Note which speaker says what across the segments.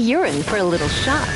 Speaker 1: You're in for a little shock.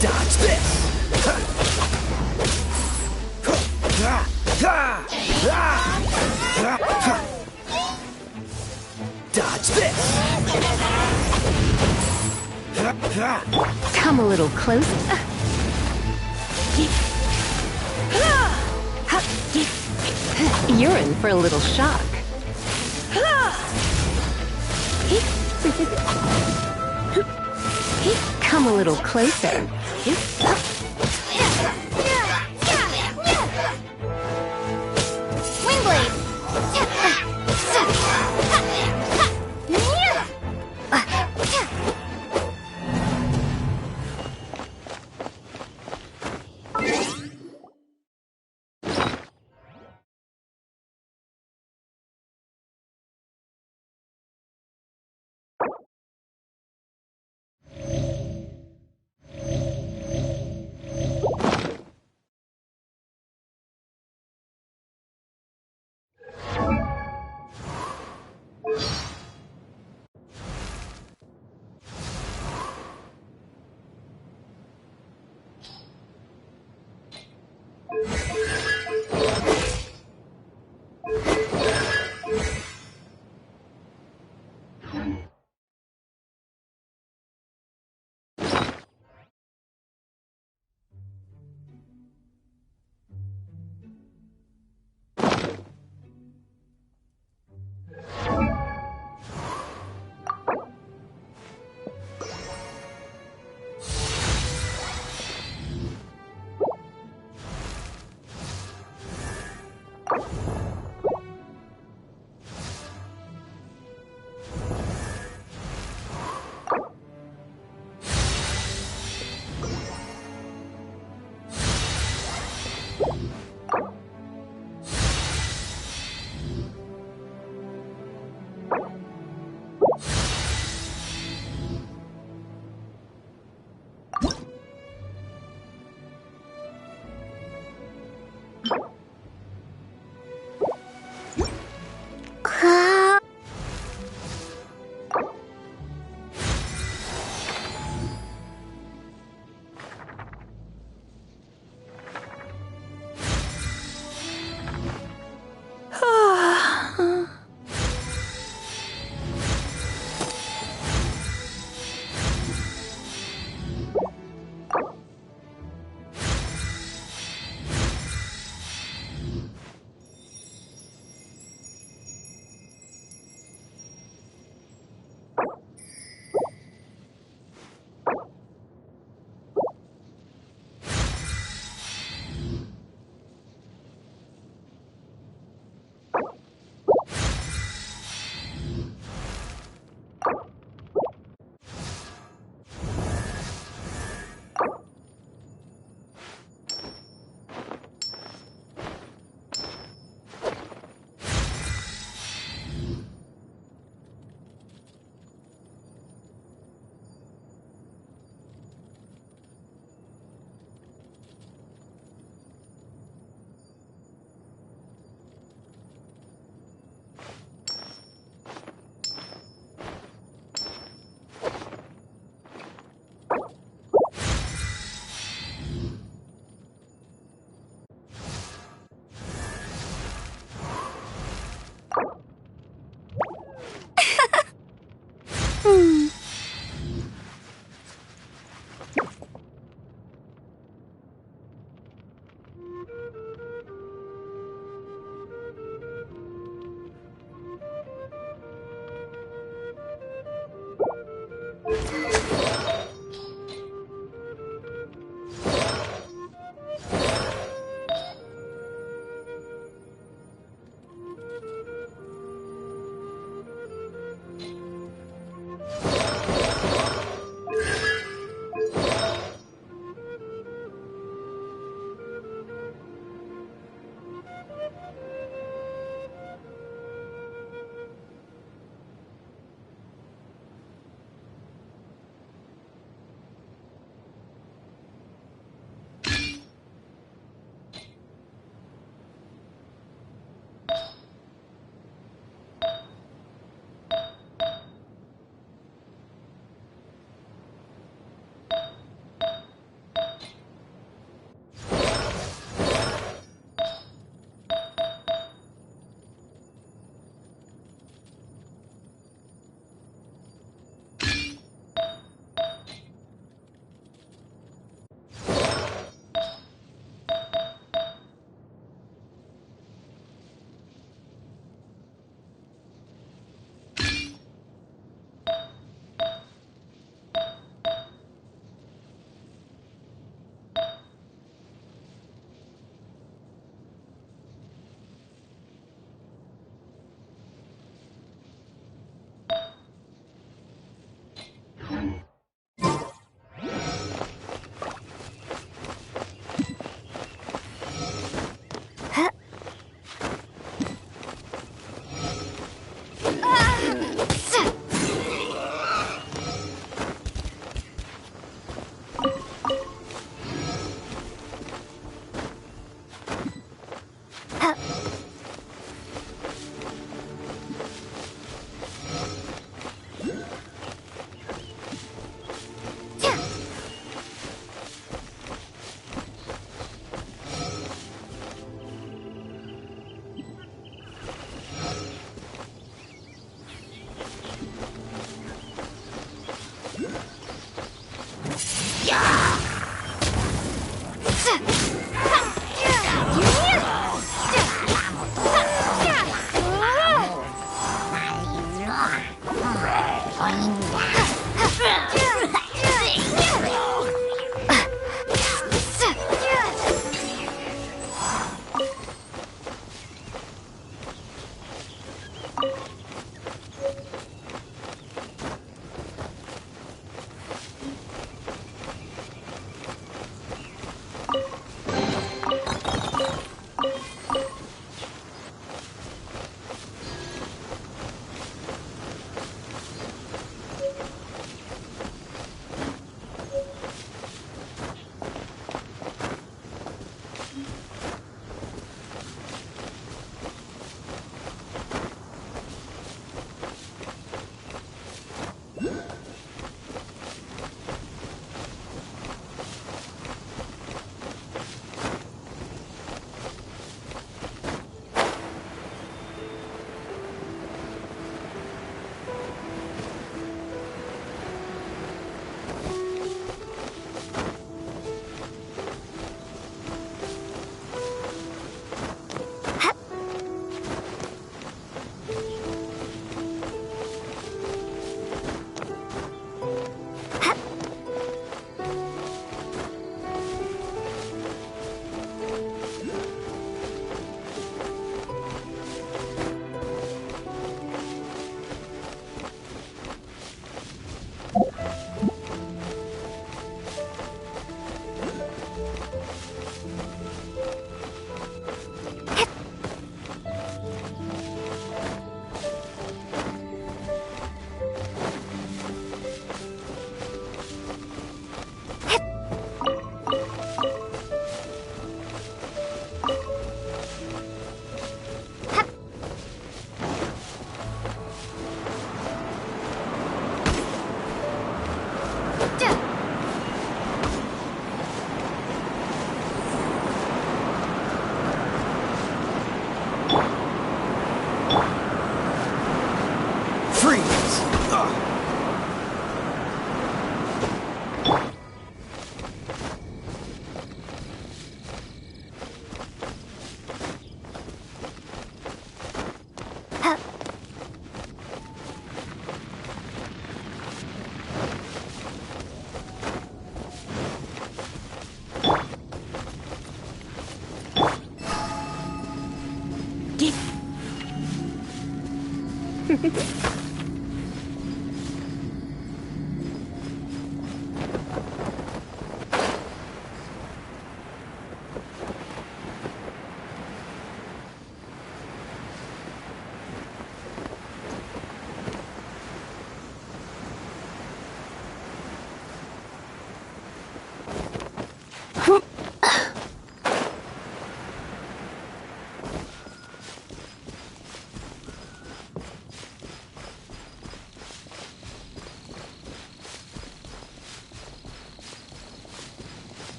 Speaker 2: Dodge this! Dodge this!
Speaker 1: Come a little closer. You're in for a little shock. Come a little closer.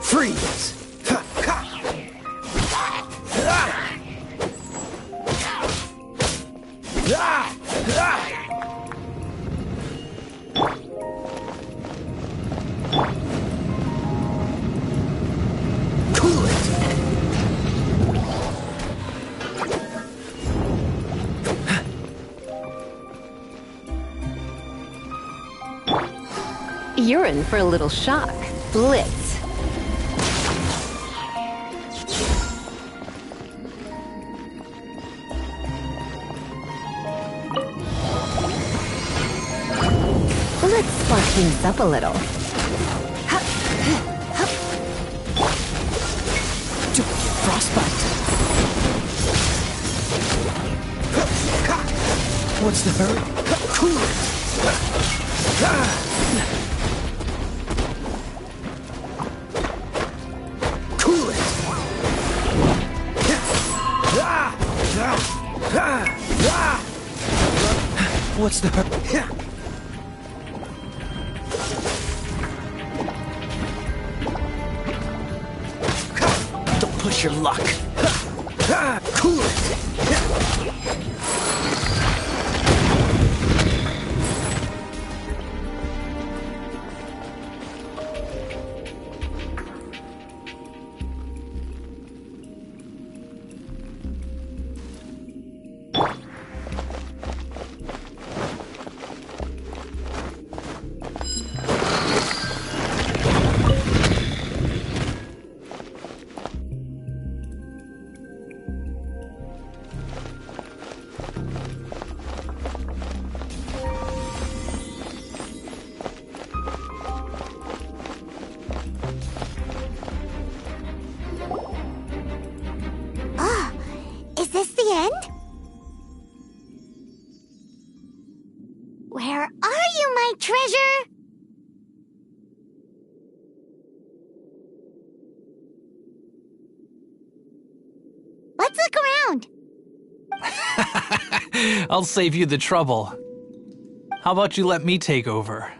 Speaker 2: Freeze! Cool it!
Speaker 1: You're in for a little shock. Blitz. Let's spark things up a little.
Speaker 2: Frostbite! What's the hurry? Cool it! Cool it! What's the hurry? Don't push your luck. Cool it!
Speaker 3: Is this the end? Where are you, my treasure? Let's look around.
Speaker 4: I'll save you the trouble. How about you let me take over?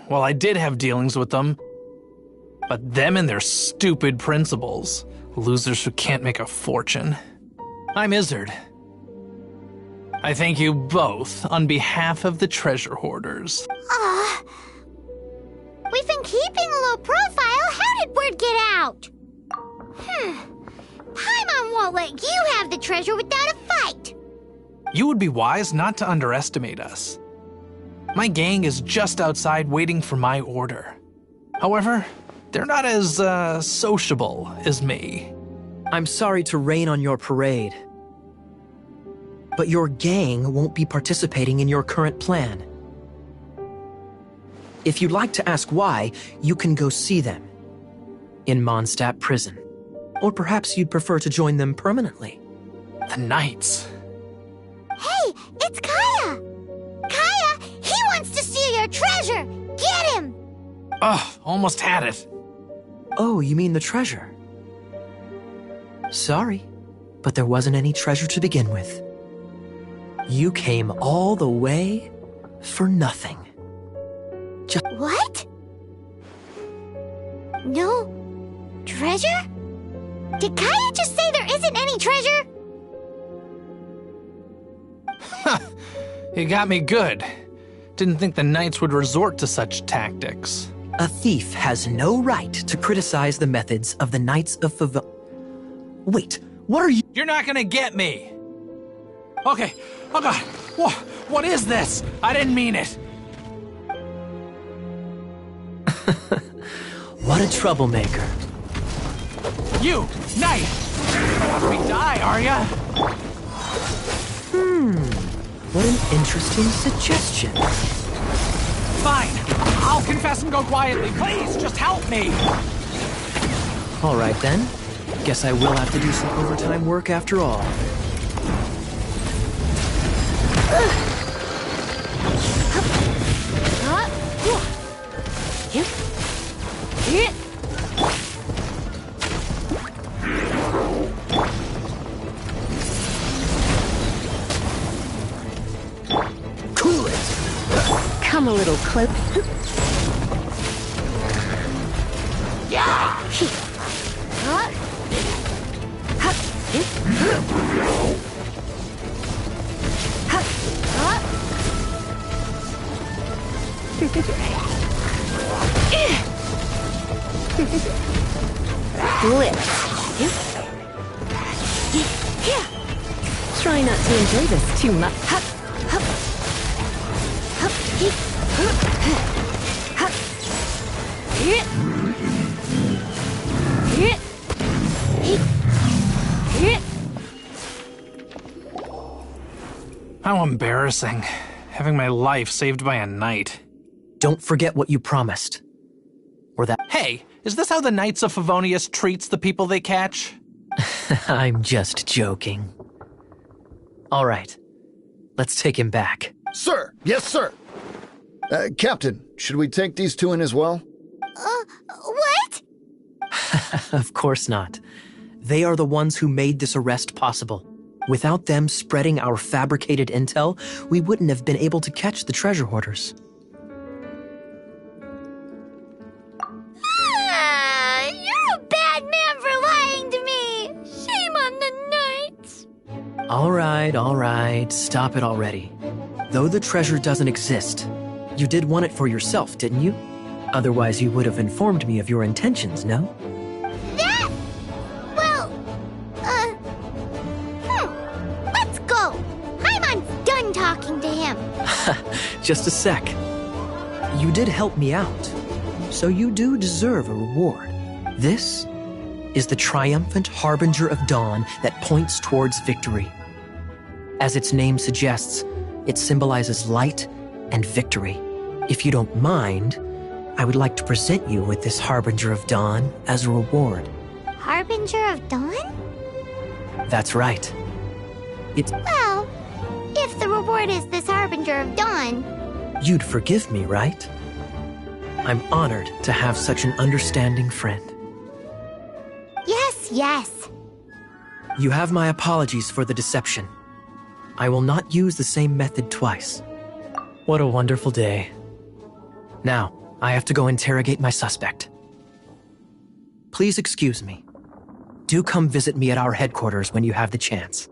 Speaker 4: Well, I did have dealings with them. But them and their stupid principles. Losers who can't make a fortune. I'm Izzard. I thank you both on behalf of the treasure hoarders.
Speaker 3: We've been keeping a low profile. How did word get out? Paimon won't let you have the treasure without a fight.
Speaker 4: You would be wise not to underestimate us. My gang is just outside waiting for my order. However, they're not as, sociable as me.
Speaker 2: I'm sorry to rain on your parade, but your gang won't be participating in your current plan. If you'd like to ask why, you can go see them in Mondstadt prison. Or perhaps you'd prefer to join them permanently.
Speaker 4: The Knights.
Speaker 3: Hey, it's Kaya! Kaya, he wants to steal your treasure! Get him!
Speaker 4: Ugh, almost had it.
Speaker 2: Oh, you mean the treasure? Sorry, but there wasn't any treasure to begin with. You came all the way for nothing.
Speaker 3: What? No treasure? Did Kaya just say there isn't any treasure?
Speaker 4: You got me good. Didn't think the Knights would resort to such tactics.
Speaker 2: A thief has no right to criticize the methods of the Knights of Favonius. Wait, what are you—
Speaker 4: You're not gonna get me! Okay, oh god, what is this? I didn't mean it!
Speaker 2: What a troublemaker.
Speaker 4: You, Knight! You don't want me to die, are ya?
Speaker 2: What an interesting suggestion.
Speaker 4: Fine, I'll confess and go quietly. Please, just help me!
Speaker 2: All right then. Guess I will have to do some overtime work after all.
Speaker 1: Cool it. Come a little close. Blitz. Try not to enjoy this too much.
Speaker 4: How embarrassing. Having my life saved by a knight.
Speaker 2: Don't forget what you promised. Or that—
Speaker 4: Hey, is this how the Knights of Favonius treats the people they catch?
Speaker 2: I'm just joking. All right, let's take him back.
Speaker 5: Sir! Yes, sir! Captain, should we take these two in as well?
Speaker 3: What?
Speaker 2: Of course not. They are the ones who made this arrest possible. Without them spreading our fabricated intel, we wouldn't have been able to catch the treasure hoarders.
Speaker 3: You're a bad man for lying to me! Shame on the Knights!
Speaker 2: All right, stop it already. Though the treasure doesn't exist, you did want it for yourself, didn't you? Otherwise, you would have informed me of your intentions, no?
Speaker 3: That? Well, let's go. Paimon's done talking to him.
Speaker 2: Just a sec. You did help me out, so you do deserve a reward. This is the triumphant harbinger of dawn that points towards victory. As its name suggests, it symbolizes light and victory. If you don't mind, I would like to present you with this harbinger of dawn as a reward.
Speaker 3: Harbinger of Dawn?
Speaker 2: That's right. It's—
Speaker 3: Well, if the reward is this Harbinger of Dawn,
Speaker 2: You'd forgive me, right? I'm honored to have such an understanding friend.
Speaker 3: Yes, yes.
Speaker 2: You have my apologies for the deception. I will not use the same method twice. What a wonderful day. Now, I have to go interrogate my suspect. Please excuse me. Do come visit me at our headquarters when you have the chance.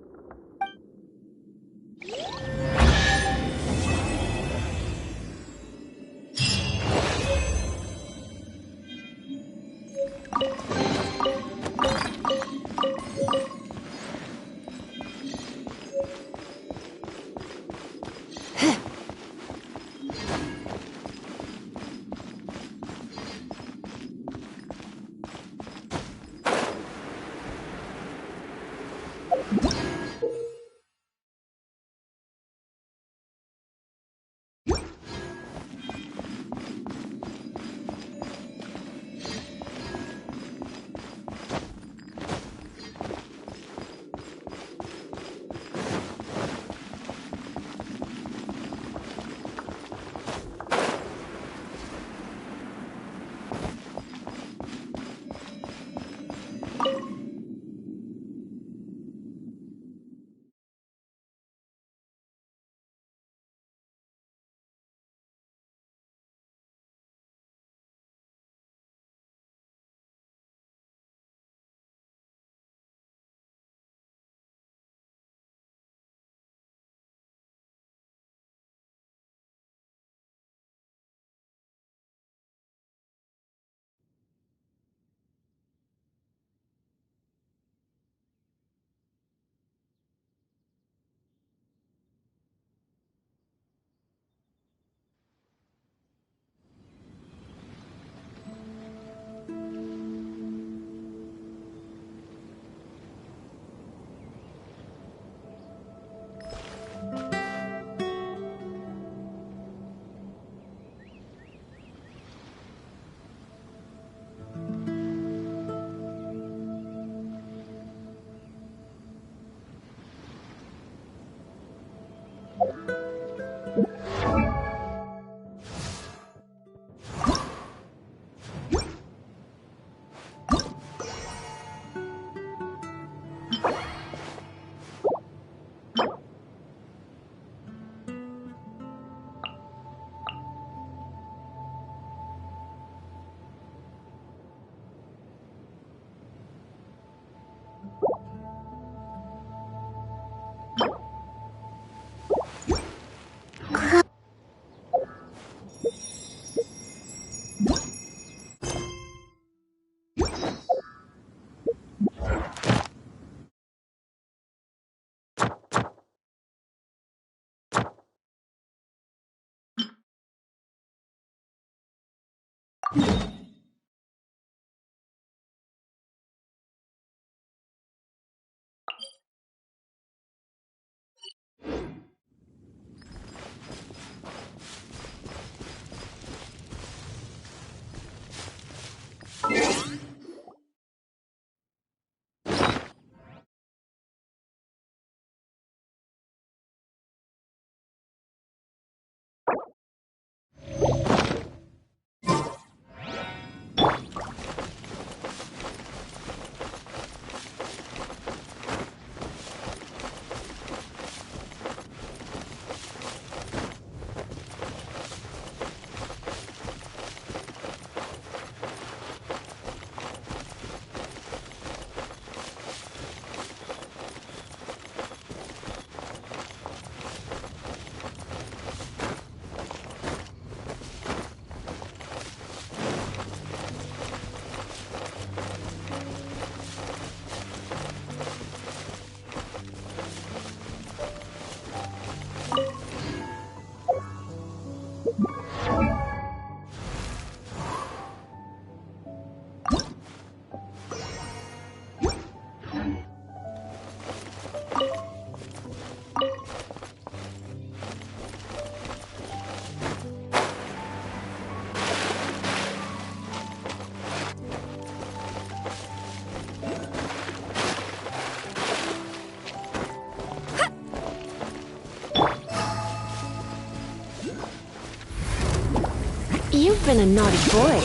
Speaker 1: You've been a naughty boy.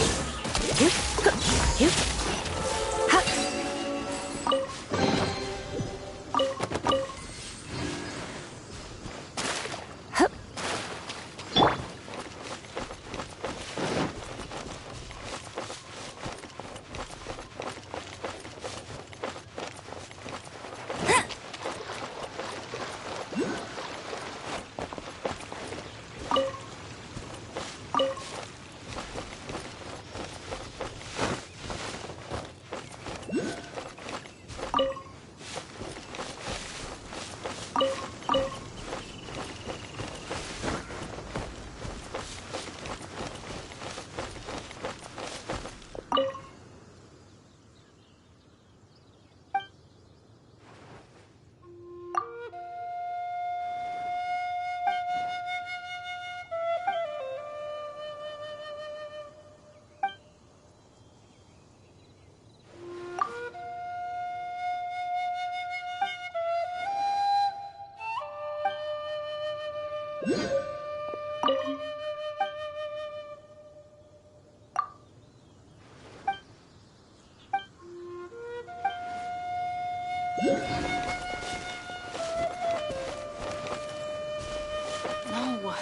Speaker 6: No,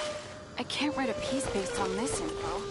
Speaker 6: I can't write a piece based on this info.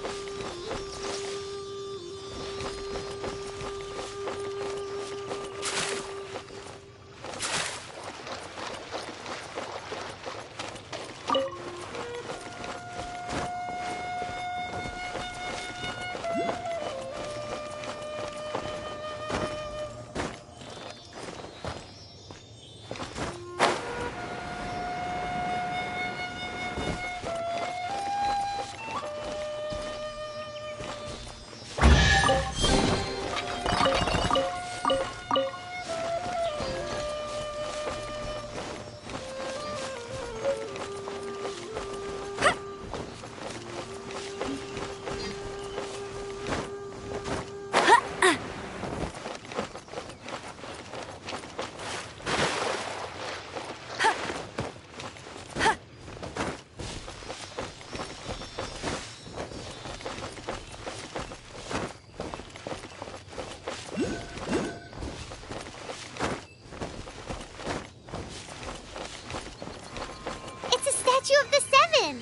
Speaker 3: It's a statue of the Seven!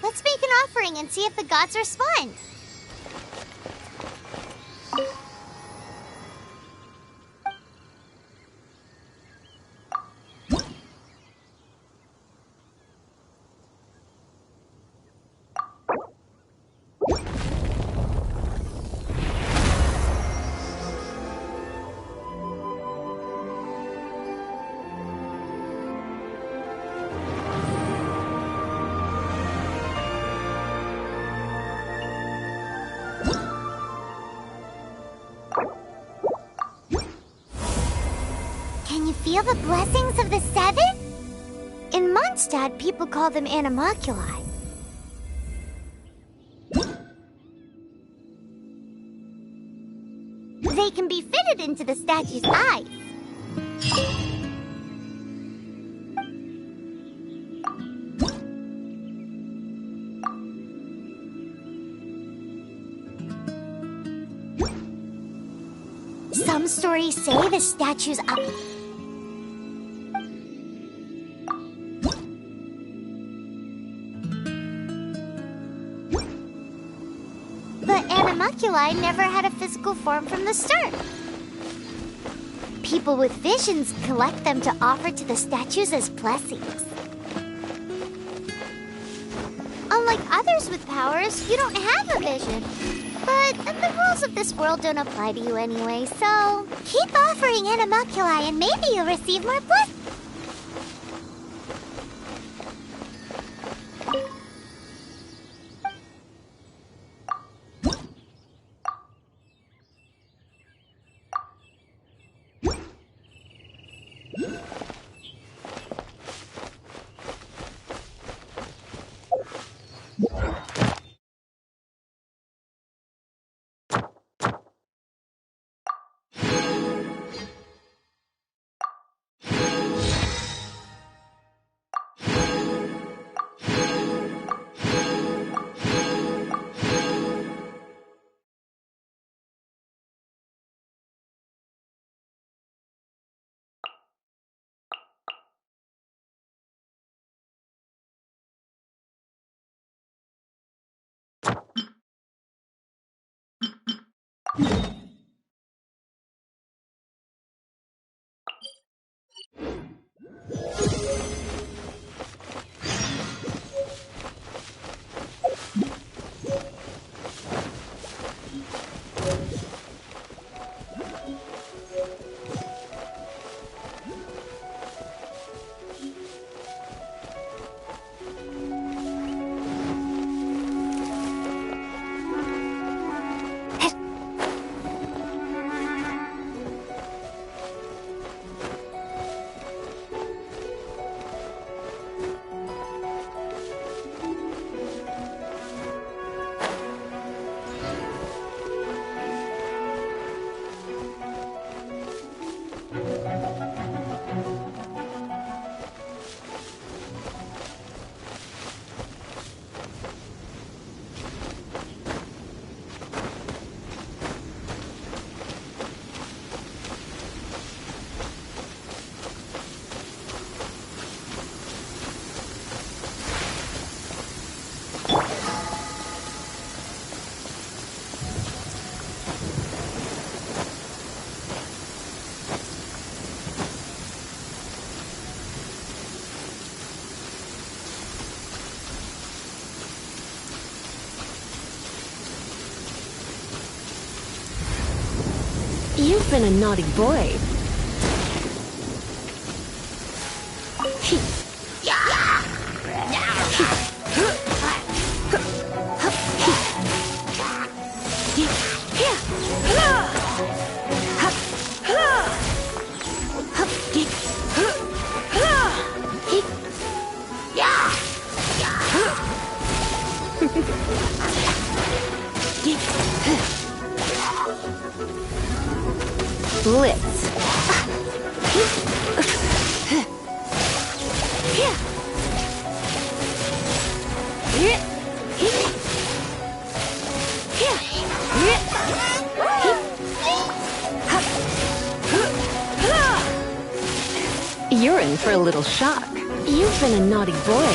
Speaker 3: Let's make an offering and see if the gods respond. Can you feel the blessings of the Seven? In Mondstadt, people call them animalculi. They can be fitted into the statue's eyes. Some stories say the statue's up. But animalculi never had a physical form from the start. People with visions collect them to offer to the statues as blessings. Unlike others with powers, you don't have a vision. But the rules of this world don't apply to you anyway, so keep offering animalculi and maybe you'll receive more blessings.
Speaker 1: You've been a naughty boy. Blitz. You're in for a little shock. You've been a naughty boy.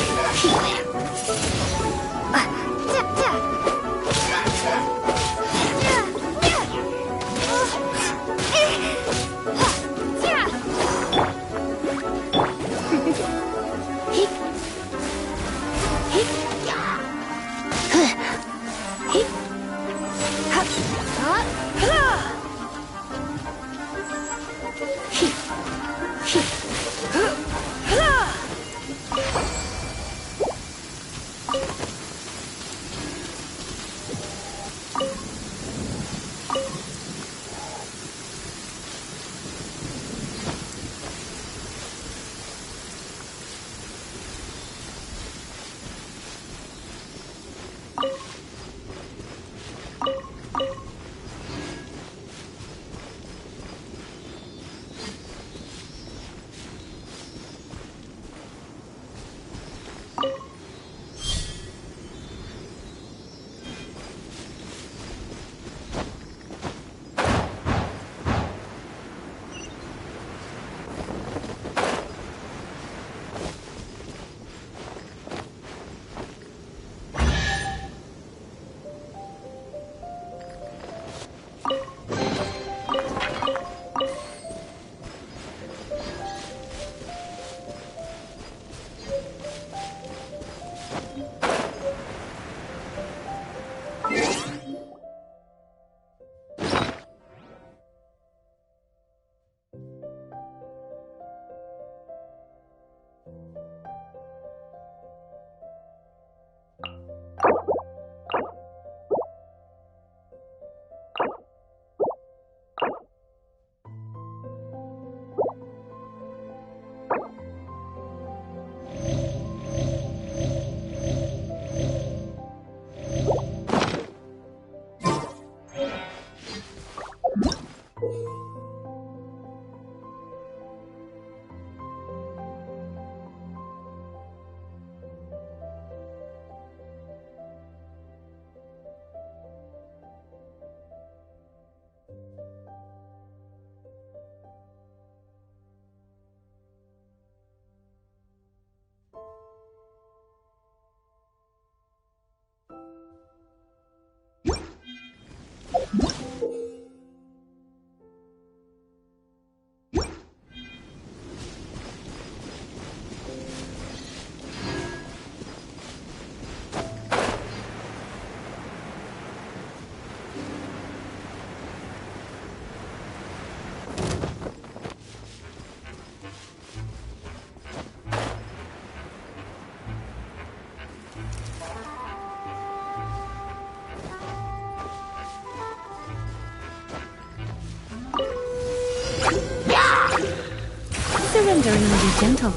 Speaker 1: Surrender and be gentle.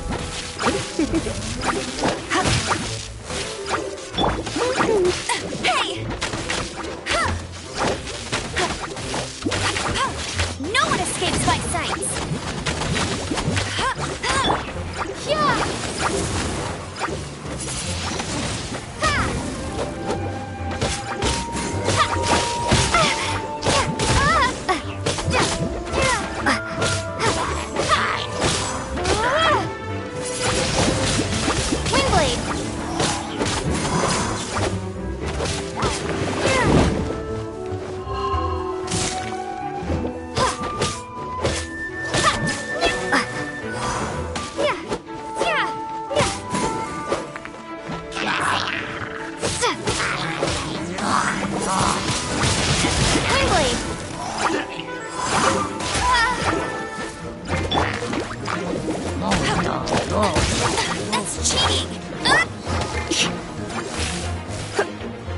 Speaker 3: Hey! No one escapes my sights! Wingblade!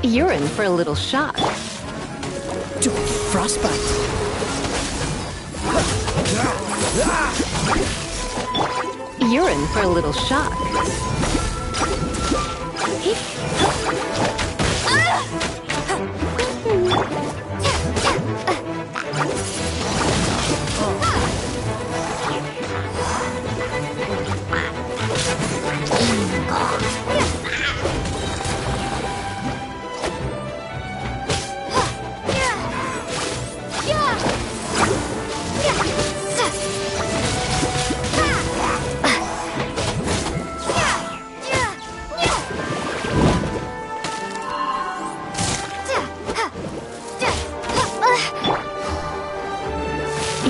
Speaker 1: You're in for a little shock.
Speaker 2: Frostbite.
Speaker 1: You're in for a little shock.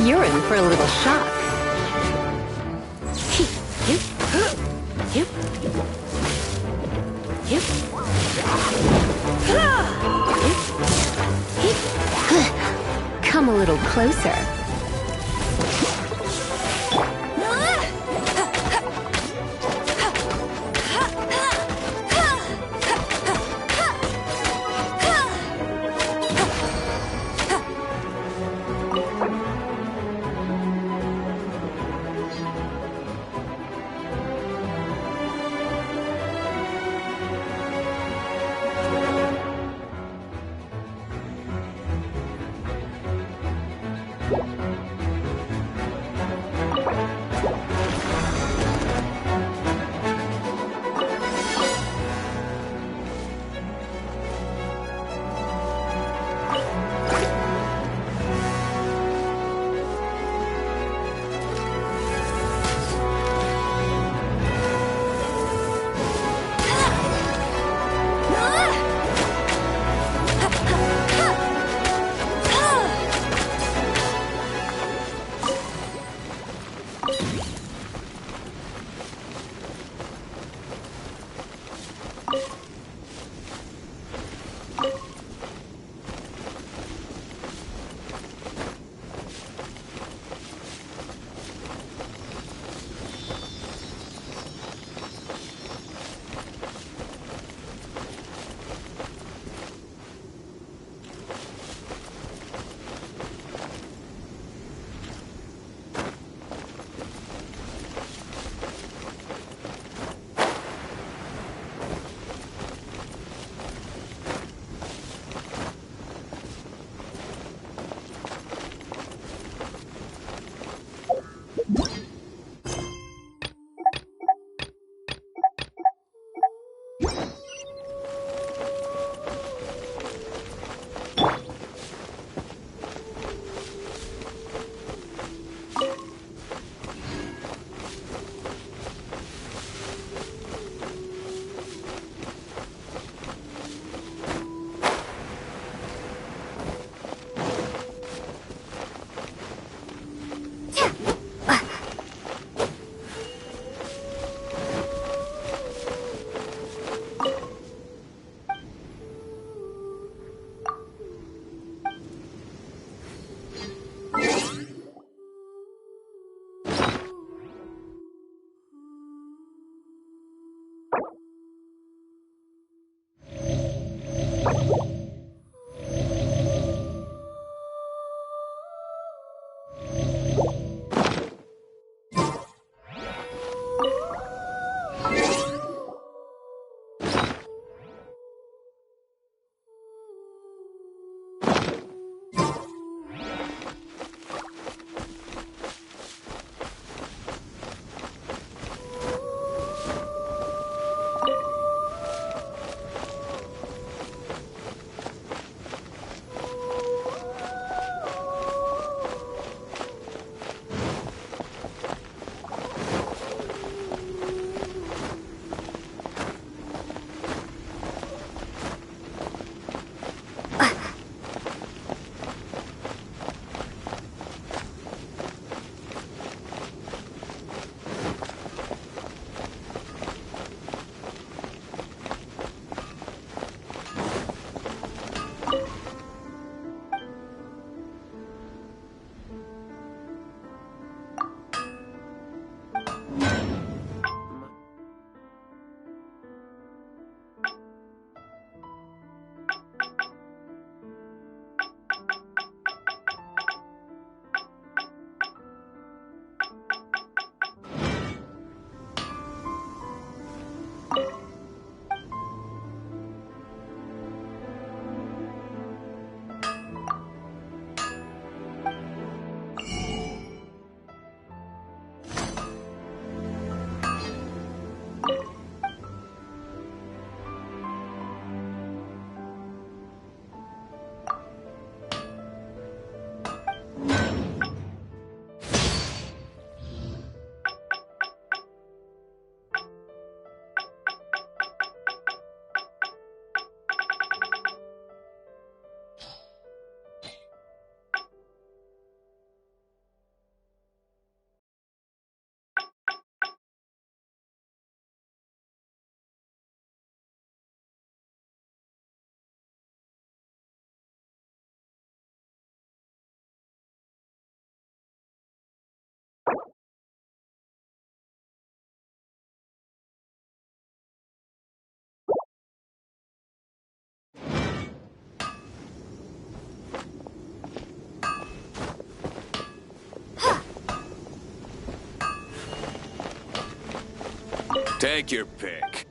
Speaker 1: You're in for a little shock. Come a little closer.
Speaker 7: Take your pick.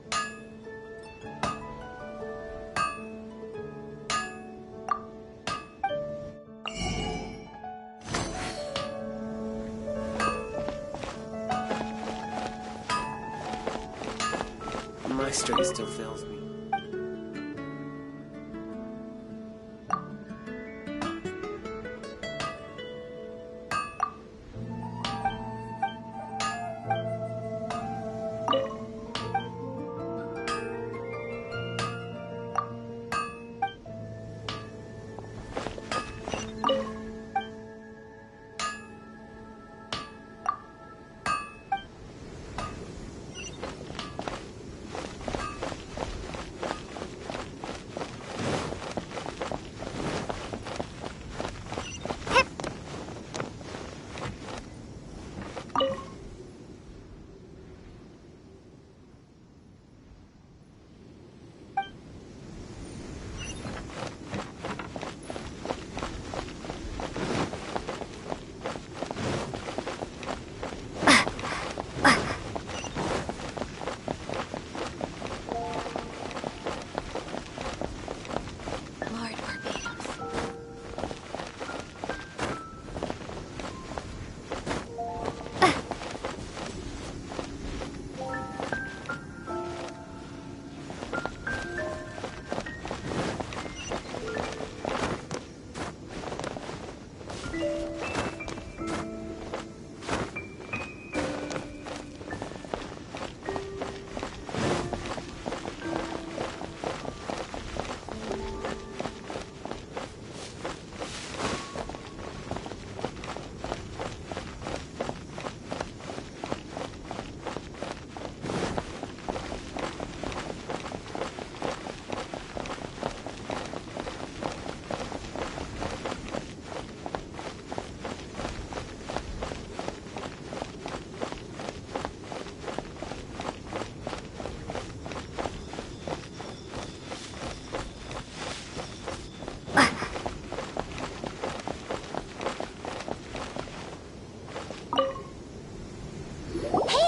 Speaker 8: My strength still fails me.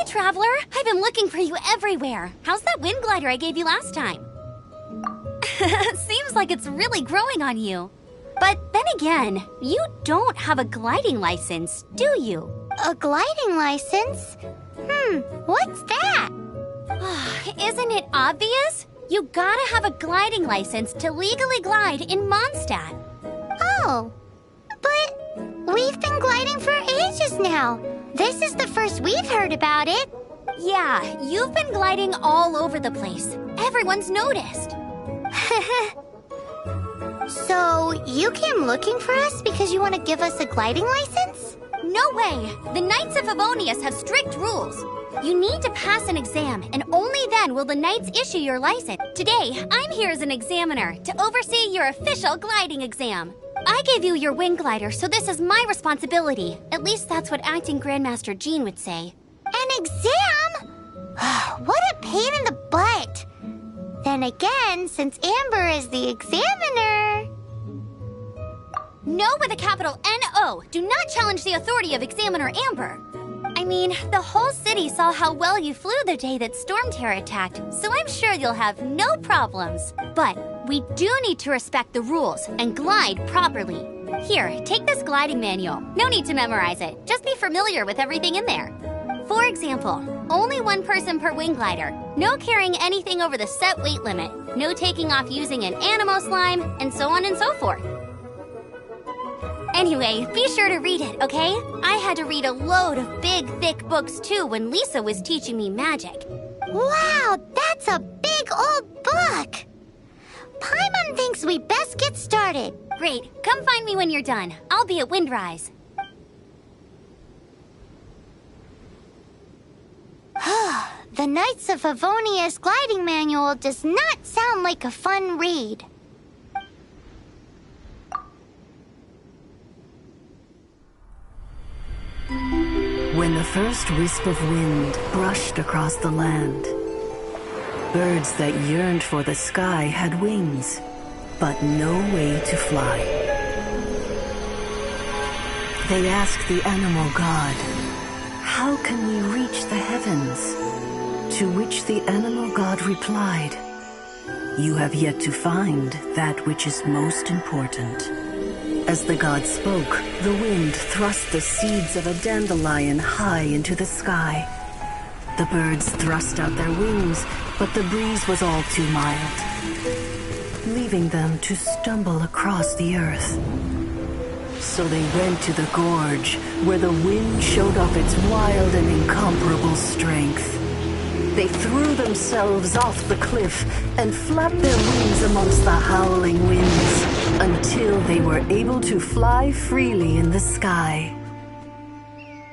Speaker 9: Traveler, I've been looking for you everywhere. How's that wind glider I gave you last time? Seems like it's really growing on you. But then again, you don't have a gliding license, do you?
Speaker 3: A gliding license? What's that?
Speaker 9: Isn't it obvious? You gotta have a gliding license to legally glide in Mondstadt.
Speaker 3: Oh, but we've been gliding for ages now. This is the first we've heard about it.
Speaker 9: Yeah, you've been gliding all over the place. Everyone's noticed.
Speaker 3: So, you came looking for us because you want to give us a gliding license?
Speaker 9: No way! The Knights of Favonius have strict rules. You need to pass an exam, and only then will the Knights issue your license. Today, I'm here as an examiner to oversee your official gliding exam. I gave you your wind glider, so this is my responsibility. At least that's what Acting Grandmaster Jean would say.
Speaker 3: An exam? What a pain in the butt. Then again, since Amber is the examiner...
Speaker 9: No with a capital N-O. Do not challenge the authority of Examiner Amber. I mean, the whole city saw how well you flew the day that Storm Terror attacked, so I'm sure you'll have no problems. But we do need to respect the rules and glide properly. Here, take this gliding manual. No need to memorize it. Just be familiar with everything in there. For example, only one person per wing glider. No carrying anything over the set weight limit. No taking off using an animal slime, and so on and so forth. Anyway, be sure to read it, okay? I had to read a load of big, thick books too when Lisa was teaching me magic.
Speaker 3: Wow, that's a big old book! Paimon thinks we best get started.
Speaker 9: Great, come find me when you're done. I'll be at Windrise.
Speaker 3: The Knights of Favonius gliding manual does not sound like a fun read.
Speaker 10: When the first wisp of wind brushed across the land, birds that yearned for the sky had wings, but no way to fly. They asked the animal god, "How can we reach the heavens? To which the animal god replied, "You have yet to find that which is most important." As the god spoke, the wind thrust the seeds of a dandelion high into the sky. The birds thrust out their wings, but the breeze was all too mild, leaving them to stumble across the earth. So they went to the gorge, where the wind showed off its wild and incomparable strength. They threw themselves off the cliff and flapped their wings amongst the howling winds until they were able to fly freely in the sky.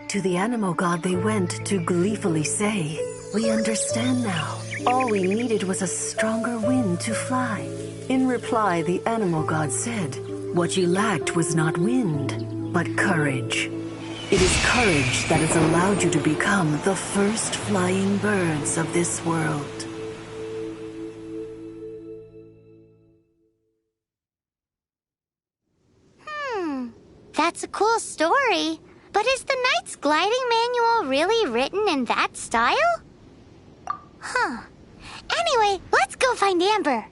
Speaker 10: To the animal god they went to gleefully say, "We understand now. All we needed was a stronger wind to fly." In reply, the animal god said, "What you lacked was not wind, but courage. It is courage that has allowed you to become the first flying birds of this world."
Speaker 3: That's a cool story. But is the Knight's gliding manual really written in that style? Huh. Anyway, let's go find Amber.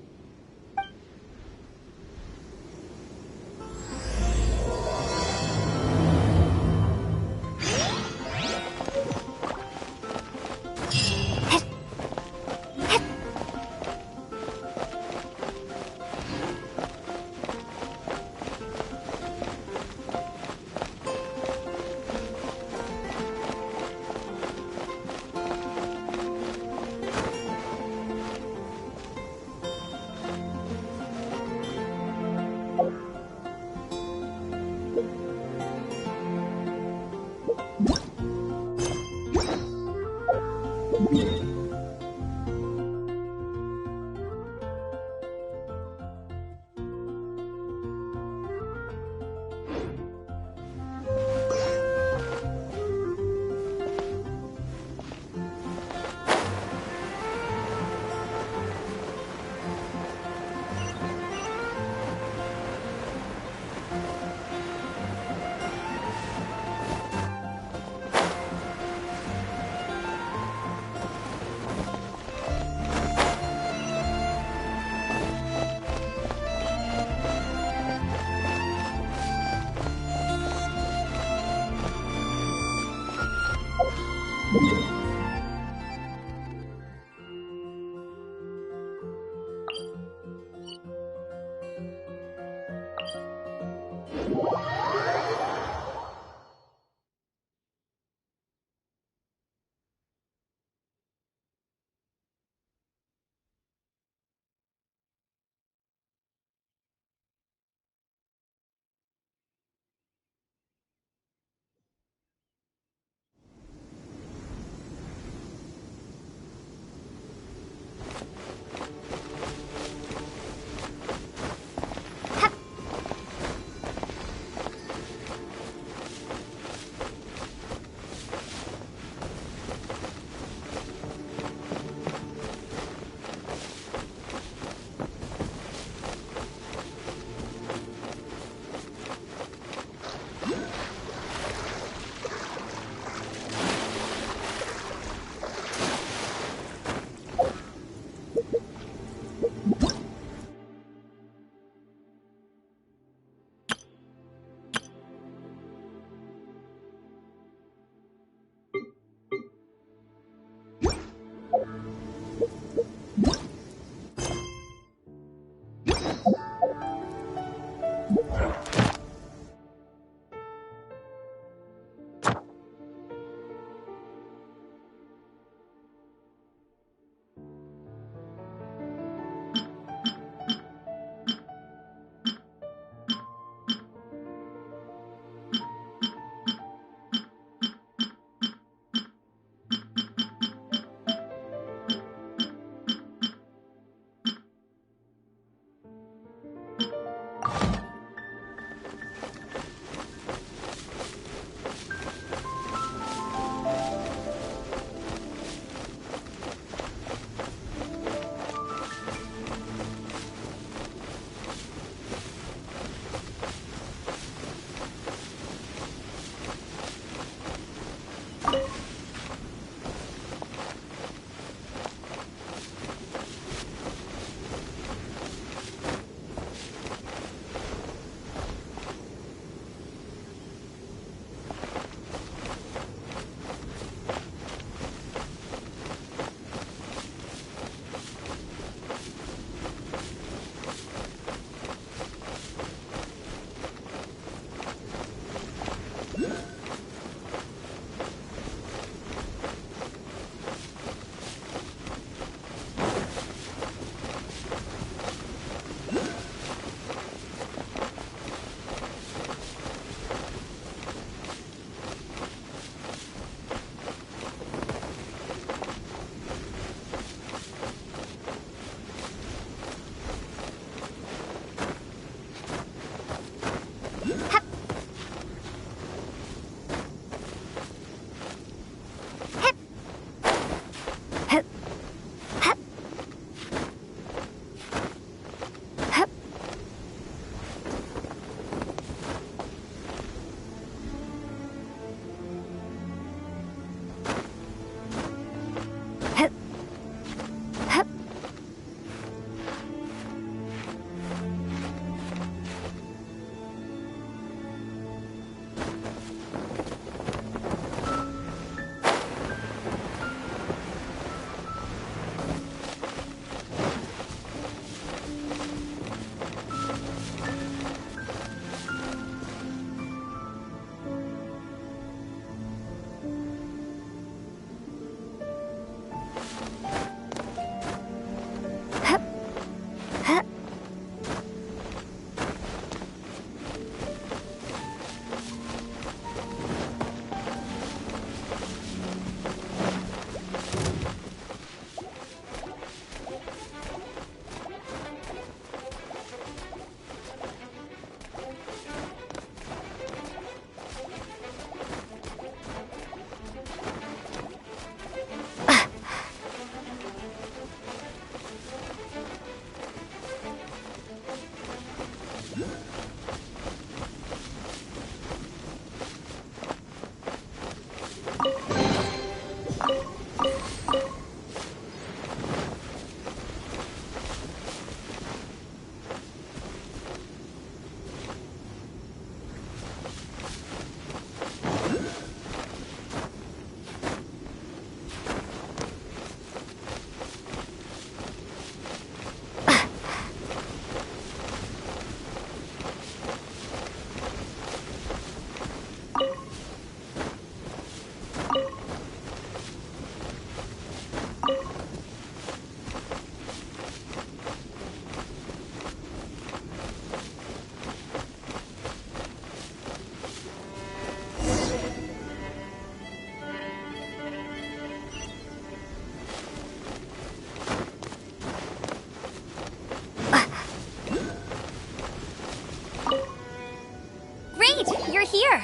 Speaker 9: here.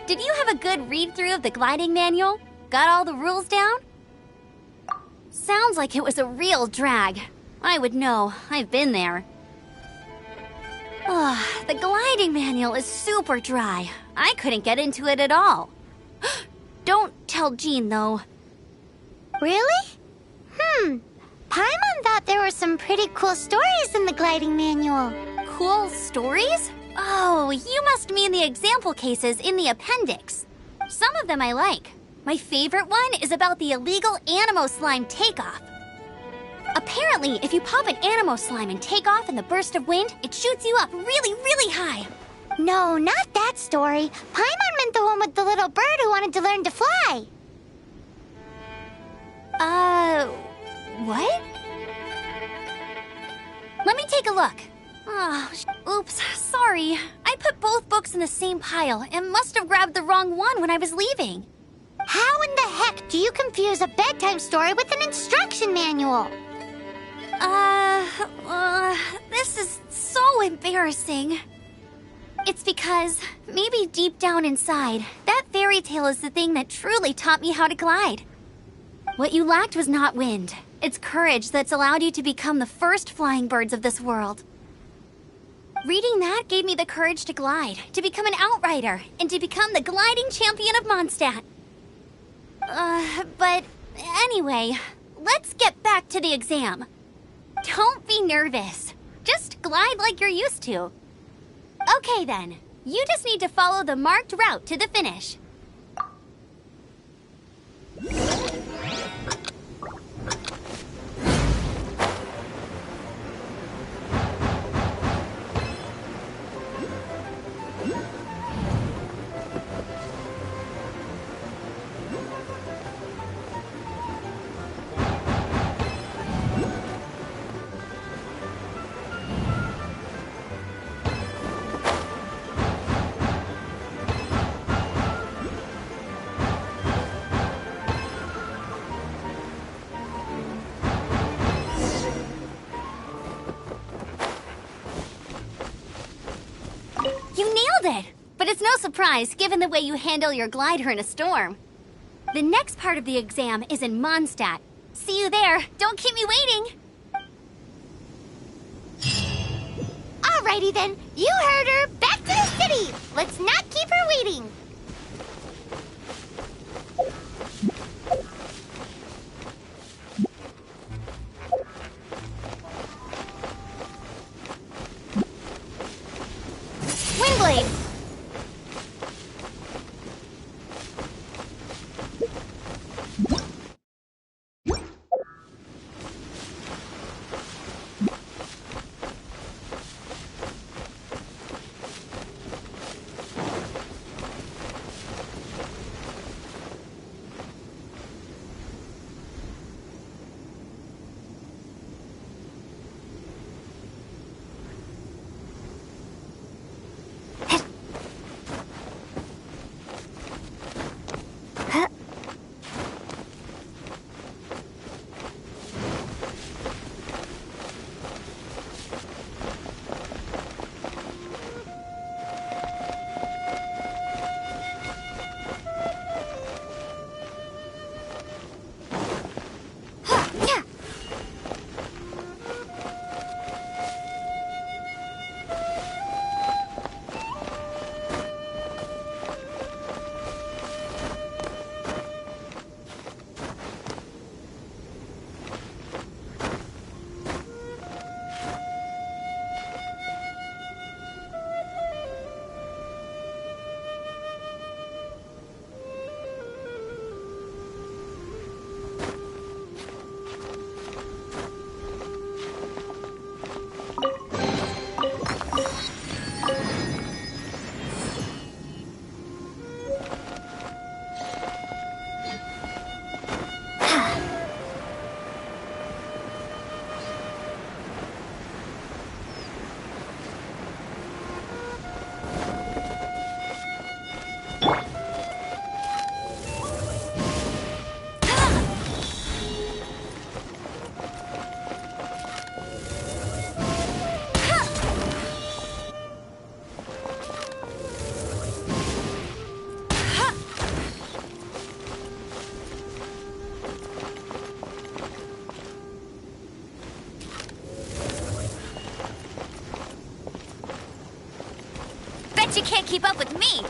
Speaker 9: Did you have a good read-through of the gliding manual? Got all the rules down? Sounds like it was a real drag. I would know. I've been there. The gliding manual is super dry. I couldn't get into it at all. Don't tell Jean, though.
Speaker 3: Really? Paimon thought there were some pretty cool stories in the gliding manual.
Speaker 9: Cool stories? Oh, you must mean the example cases in the appendix. Some of them I like. My favorite one is about the illegal Animo Slime takeoff. Apparently, if you pop an Animo Slime and take off in the burst of wind, it shoots you up really, really high.
Speaker 3: No, not that story. Paimon meant the one with the little bird who wanted to learn to fly.
Speaker 9: What? Let me take a look. Oops, sorry. I put both books in the same pile and must have grabbed the wrong one when I was leaving.
Speaker 3: How in the heck do you confuse a bedtime story with an instruction manual?
Speaker 9: This is so embarrassing. It's because, maybe deep down inside, that fairy tale is the thing that truly taught me how to glide. What you lacked was not wind. It's courage that's allowed you to become the first flying birds of this world. Reading that gave me the courage to glide, to become an outrider, and to become the gliding champion of Mondstadt. But anyway, let's get back to the exam. Don't be nervous. Just glide like you're used to. Okay then, you just need to follow the marked route to the finish. You nailed it! But it's no surprise, given the way you handle your glider in a storm. The next part of the exam is in Mondstadt. See you there. Don't keep me waiting.
Speaker 3: Alrighty then, you heard her. Back to the city. Let's not keep her waiting.
Speaker 9: Windblade! Bet you can't keep up with me!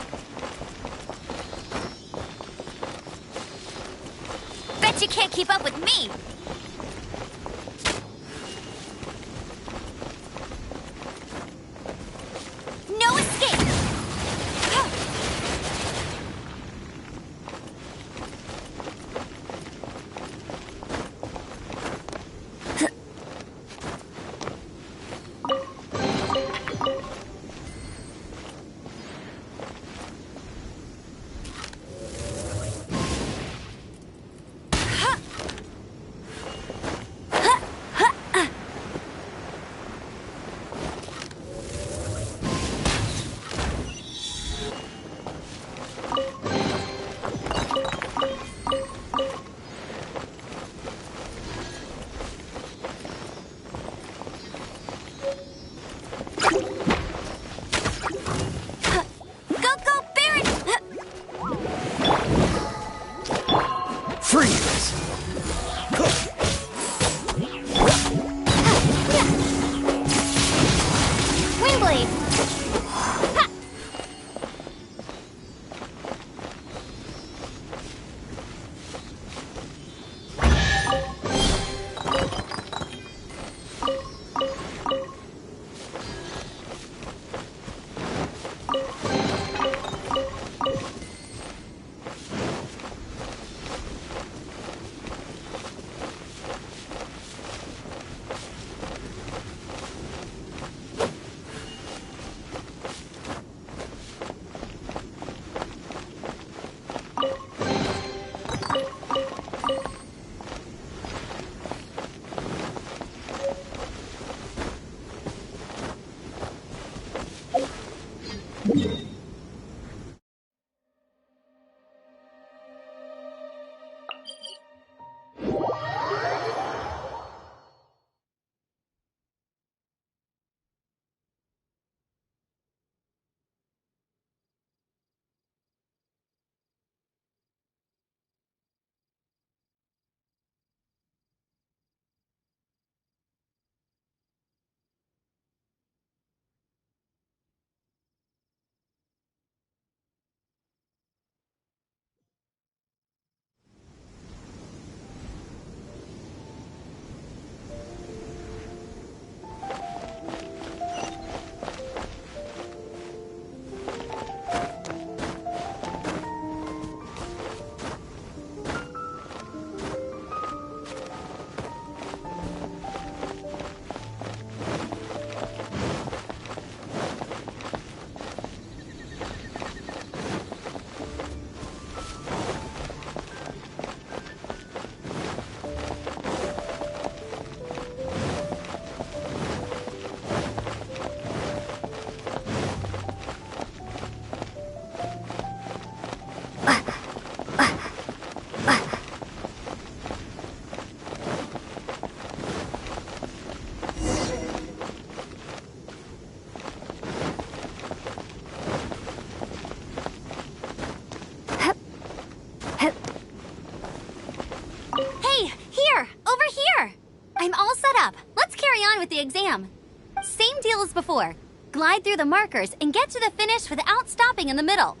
Speaker 9: Bet you can't keep up with me! No escape! The exam. Same deal as before. Glide through the markers and get to the finish without stopping in the middle.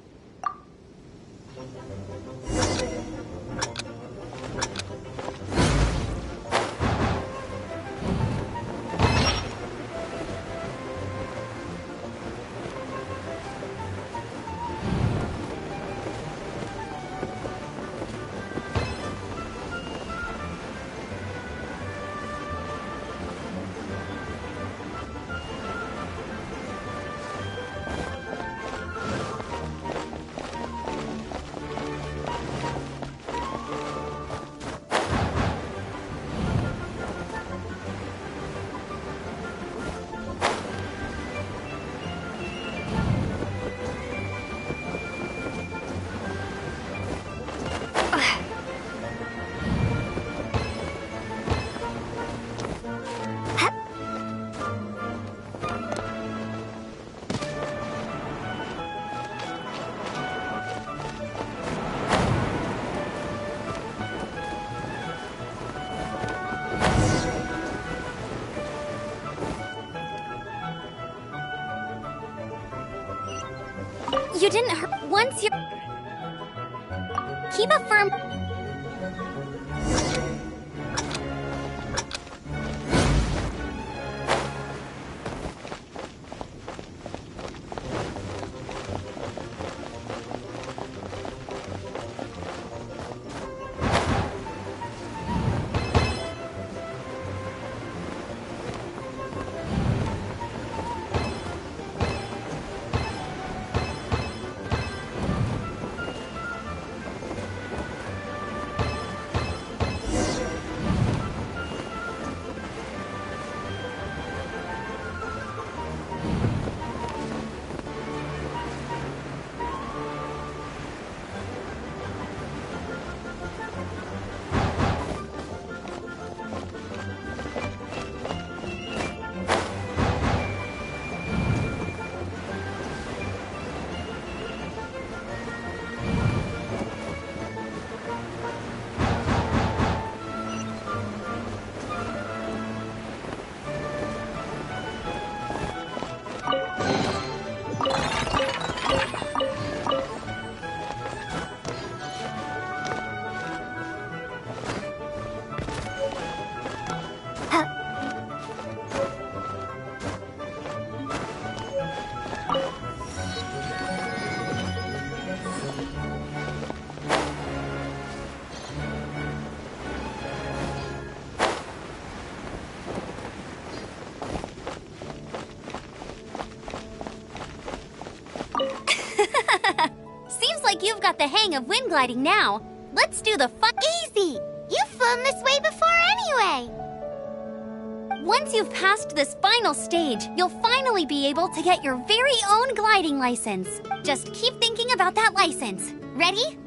Speaker 9: You didn't hurt once you... Keep a firm... Seems like you've got the hang of wind gliding now. Let's do the fun—
Speaker 3: Easy! You've flown this way before anyway!
Speaker 9: Once you've passed this final stage, you'll finally be able to get your very own gliding license. Just keep thinking about that license. Ready?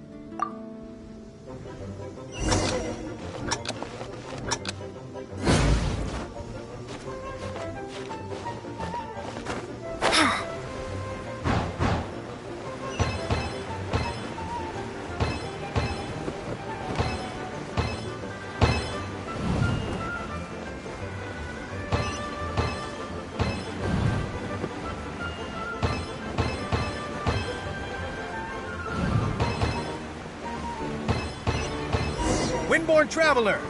Speaker 7: Windborne Traveler,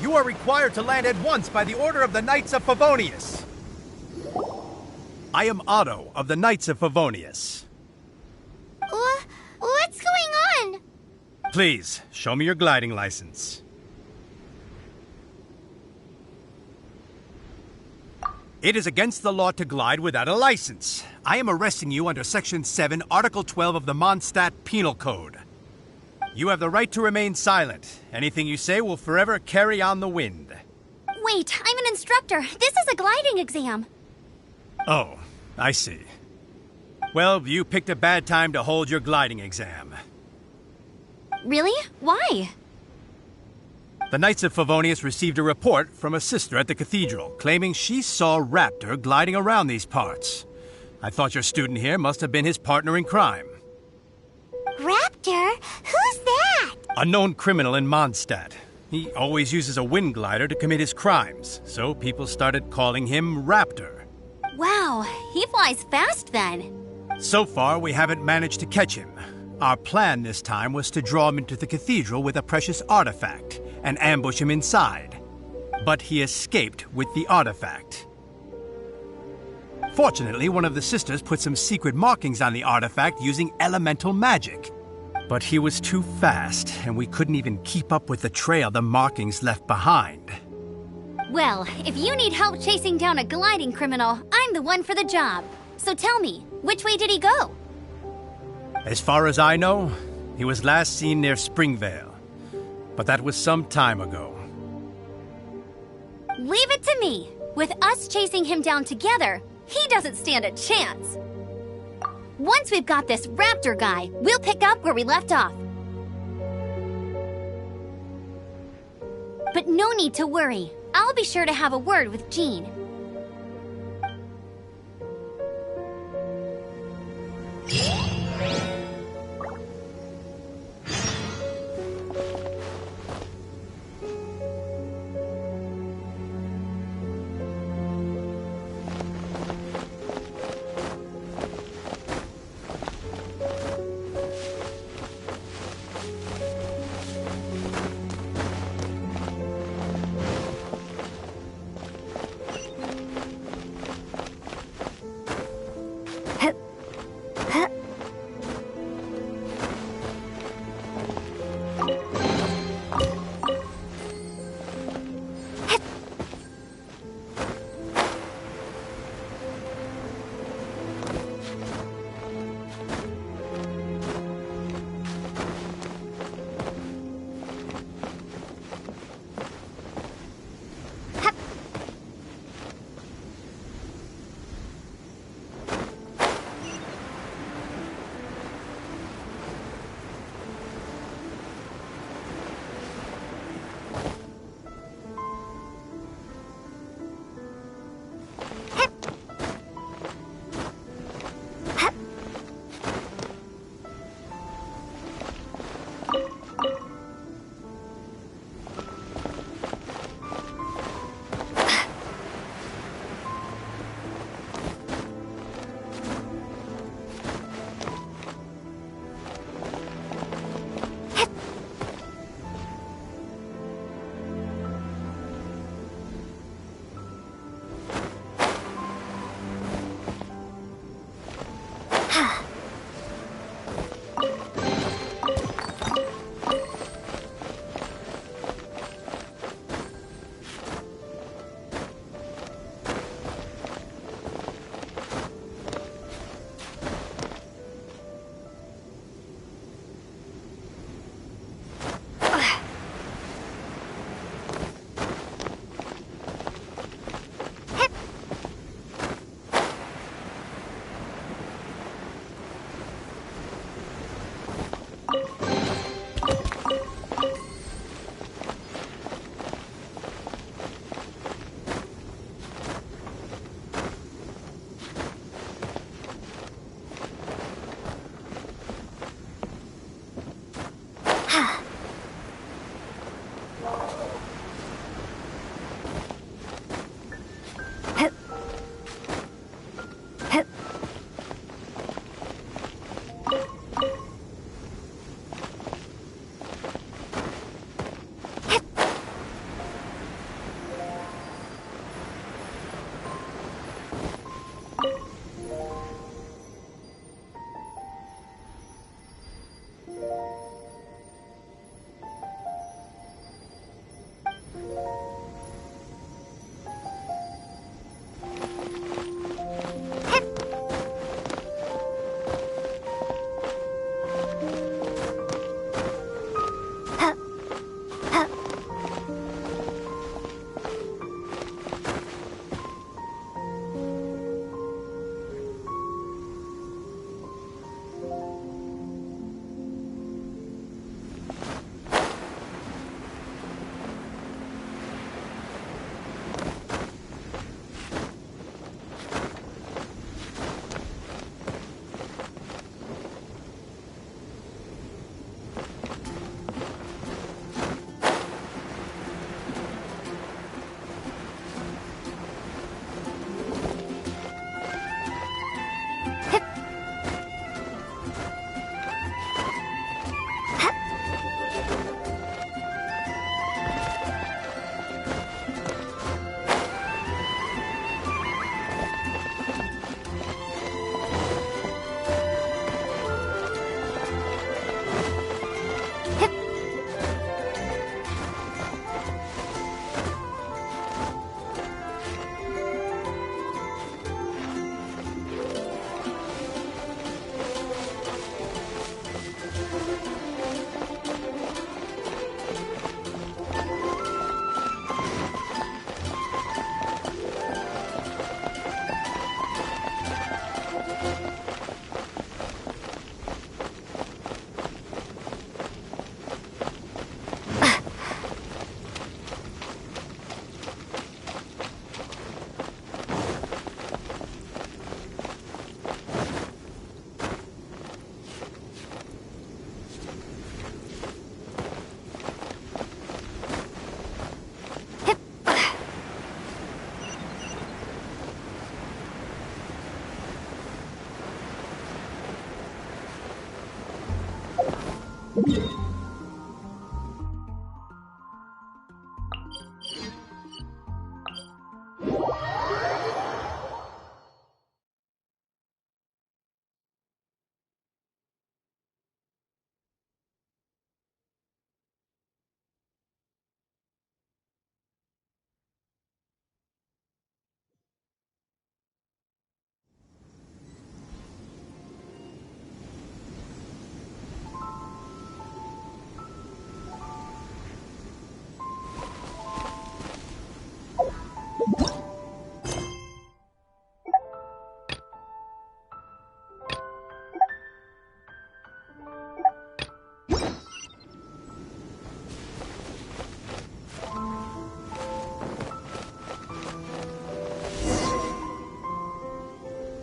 Speaker 7: you are required to land at once by the order of the Knights of Favonius. I am Otto of the Knights of Favonius.
Speaker 3: What's going on?
Speaker 7: Please, show me your gliding license. It is against the law to glide without a license. I am arresting you under Section 7, Article 12 of the Mondstadt Penal Code. You have the right to remain silent. Anything you say will forever carry on the wind.
Speaker 9: Wait, I'm an instructor. This is a gliding exam.
Speaker 7: Oh, I see. Well, you picked a bad time to hold your gliding exam.
Speaker 9: Really? Why?
Speaker 7: The Knights of Favonius received a report from a sister at the cathedral claiming she saw Raptor gliding around these parts. I thought your student here must have been his partner in crime.
Speaker 3: Raptor? Who's that?
Speaker 7: A known criminal in Mondstadt. He always uses a wind glider to commit his crimes, so people started calling him Raptor.
Speaker 9: Wow, he flies fast then.
Speaker 7: So far, we haven't managed to catch him. Our plan this time was to draw him into the cathedral with a precious artifact and ambush him inside. But he escaped with the artifact. Fortunately, one of the sisters put some secret markings on the artifact using elemental magic. But he was too fast, and we couldn't even keep up with the trail the markings left behind.
Speaker 9: Well, if you need help chasing down a gliding criminal, I'm the one for the job. So tell me, which way did he go?
Speaker 7: As far as I know, he was last seen near Springvale. But that was some time ago.
Speaker 9: Leave it to me. With us chasing him down together, he doesn't stand a chance. Once we've got this Raptor guy, we'll pick up where we left off. But no need to worry. I'll be sure to have a word with Jean.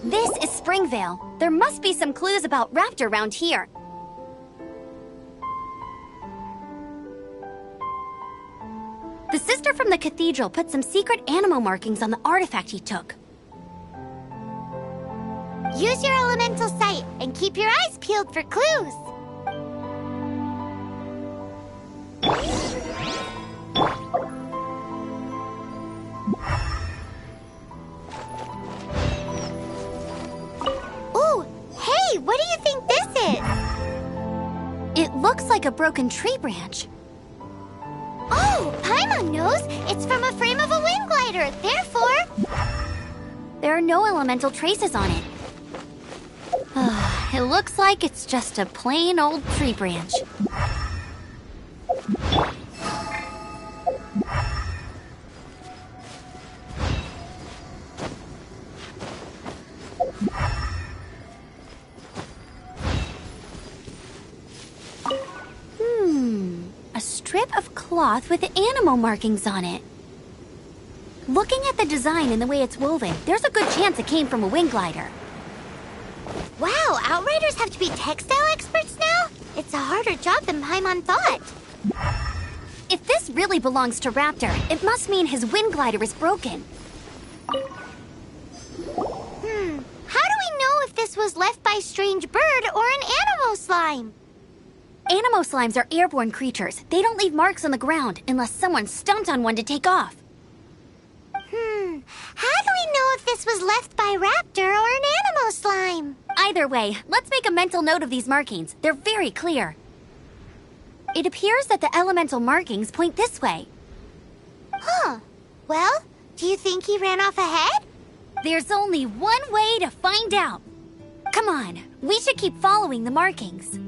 Speaker 9: This is Springvale. There must be some clues about Raptor around here. The sister from the cathedral put some secret animal markings on the artifact he took.
Speaker 3: Use your elemental sight and keep your eyes peeled for clues. Ooh, hey, what do you think this is?
Speaker 9: It looks like a broken tree branch.
Speaker 3: Oh, Paimon knows! It's from a frame of a wind glider, therefore...
Speaker 9: There are no elemental traces on it. It looks like it's just a plain old tree branch. A strip of cloth with animal markings on it. Looking at the design and the way it's woven, there's a good chance it came from a wind glider.
Speaker 3: Wow, Outriders have to be textile experts now? It's a harder job than Paimon thought.
Speaker 9: If this really belongs to Raptor, it must mean his wind glider is broken.
Speaker 3: How do we know if this was left by strange bird or an animal slime?
Speaker 9: Animo slimes are airborne creatures. They don't leave marks on the ground unless someone stomped on one to take off.
Speaker 3: How do we know if this was left by Raptor or an animal slime?
Speaker 9: Either way, let's make a mental note of these markings. They're very clear. It appears that the elemental markings point this way.
Speaker 3: Huh. Well, do you think he ran off ahead?
Speaker 9: There's only one way to find out. Come on, we should keep following the markings.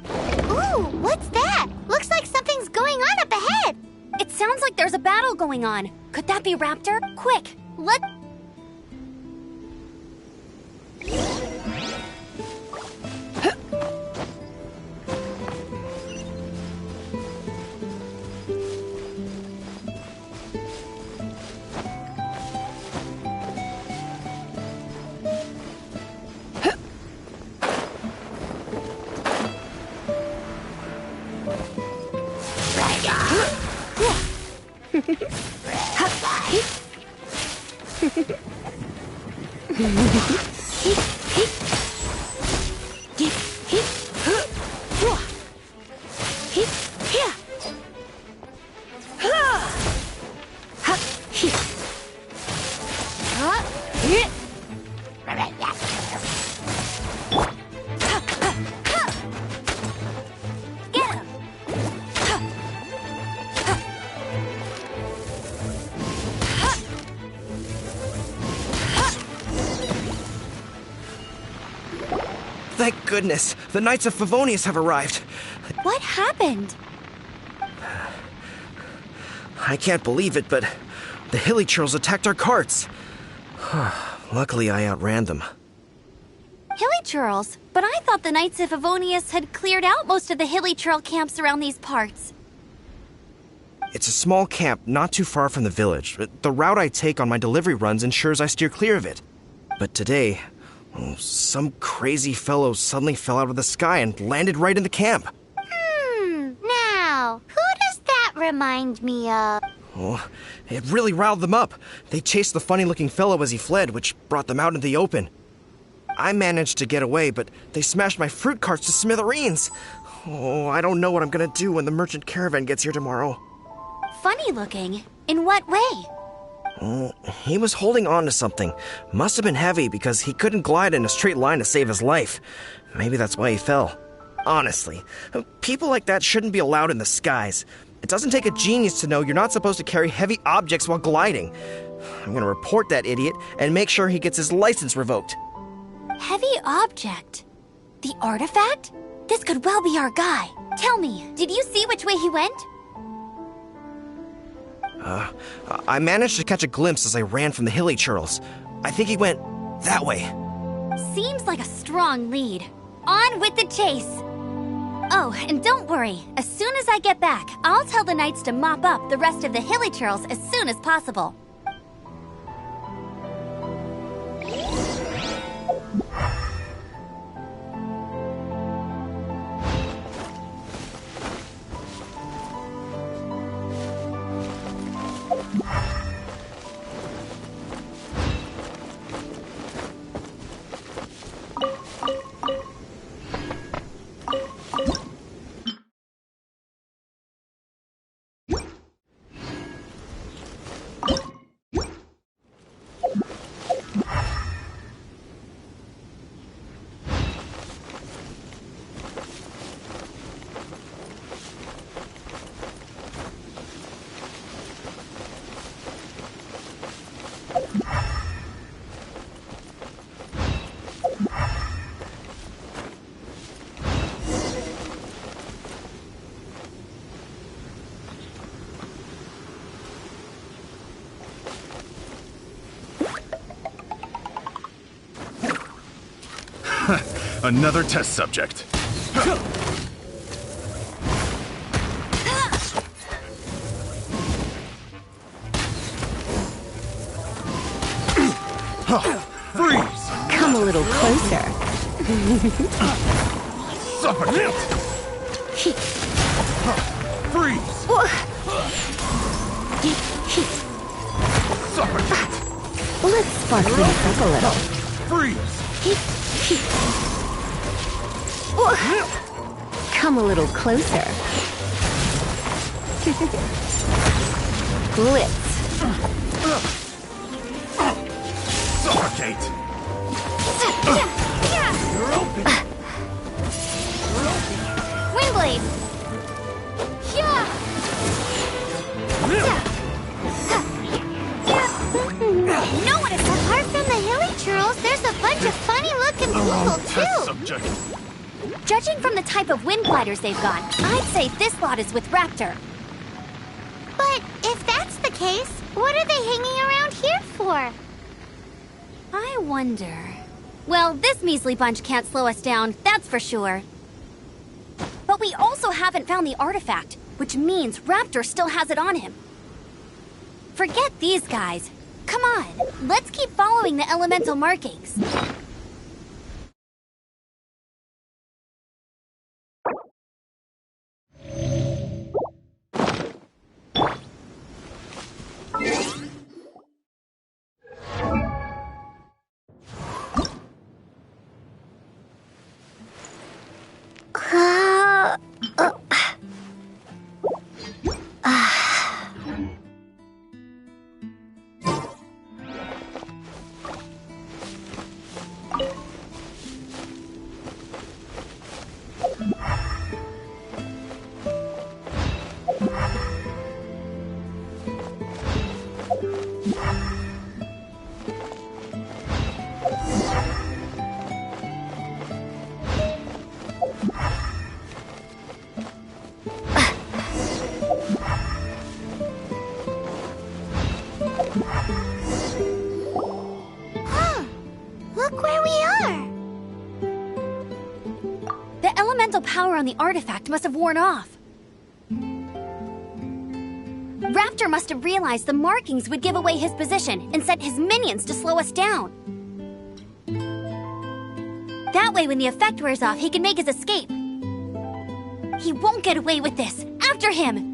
Speaker 3: Ooh, what's that? Looks like something's going on up ahead.
Speaker 9: It sounds like there's a battle going on. Could that be Raptor? Quick,
Speaker 11: Thank goodness, the Knights of Favonius have arrived.
Speaker 9: What happened?
Speaker 11: I can't believe it, but the hilly churls attacked our carts. Luckily, I outran them.
Speaker 9: Hilly churls? But I thought the Knights of Favonius had cleared out most of the hilly churl camps around these parts.
Speaker 11: It's a small camp not too far from the village. The route I take on my delivery runs ensures I steer clear of it. But today, some crazy fellow suddenly fell out of the sky and landed right in the camp.
Speaker 3: Now, who does that remind me of?
Speaker 11: Oh, it really riled them up. They chased the funny-looking fellow as he fled, which brought them out into the open. I managed to get away, but they smashed my fruit carts to smithereens. Oh, I don't know what I'm gonna do when the merchant caravan gets here tomorrow.
Speaker 9: Funny looking? In what way?
Speaker 11: He was holding on to something. Must have been heavy because he couldn't glide in a straight line to save his life. Maybe that's why he fell. Honestly, people like that shouldn't be allowed in the skies. It doesn't take a genius to know you're not supposed to carry heavy objects while gliding. I'm gonna report that idiot and make sure he gets his license revoked.
Speaker 9: Heavy object? The artifact? This could well be our guy. Tell me, did you see which way he went?
Speaker 11: I managed to catch a glimpse as I ran from the hilly churls. I think he went that way.
Speaker 9: Seems like a strong lead. On with the chase! Oh, and don't worry. As soon as I get back, I'll tell the knights to mop up the rest of the hilly churls as soon as possible.
Speaker 12: Another test subject. Freeze!
Speaker 1: Come a little closer.
Speaker 12: Suffocate! Freeze! Suffocate!
Speaker 1: Let's spark things up a little.
Speaker 12: Freeze!
Speaker 1: Come a little closer. Blitz.
Speaker 12: Suffocate!
Speaker 9: Windblade!
Speaker 3: No one is apart from the hilly churls. There's a bunch of funny-looking people
Speaker 12: Test
Speaker 3: too.
Speaker 12: subject.
Speaker 9: Judging from the type of wind gliders they've got, I'd say this lot is with Raptor.
Speaker 3: But if that's the case, what are they hanging around here for?
Speaker 9: I wonder... Well, this measly bunch can't slow us down, that's for sure. But we also haven't found the artifact, which means Raptor still has it on him. Forget these guys. Come on, let's keep following the elemental markings.
Speaker 3: Look where we are!
Speaker 9: The elemental power on the artifact must have worn off. Raptor must have realized the markings would give away his position and sent his minions to slow us down. That way, when the effect wears off, he can make his escape. He won't get away with this. After him!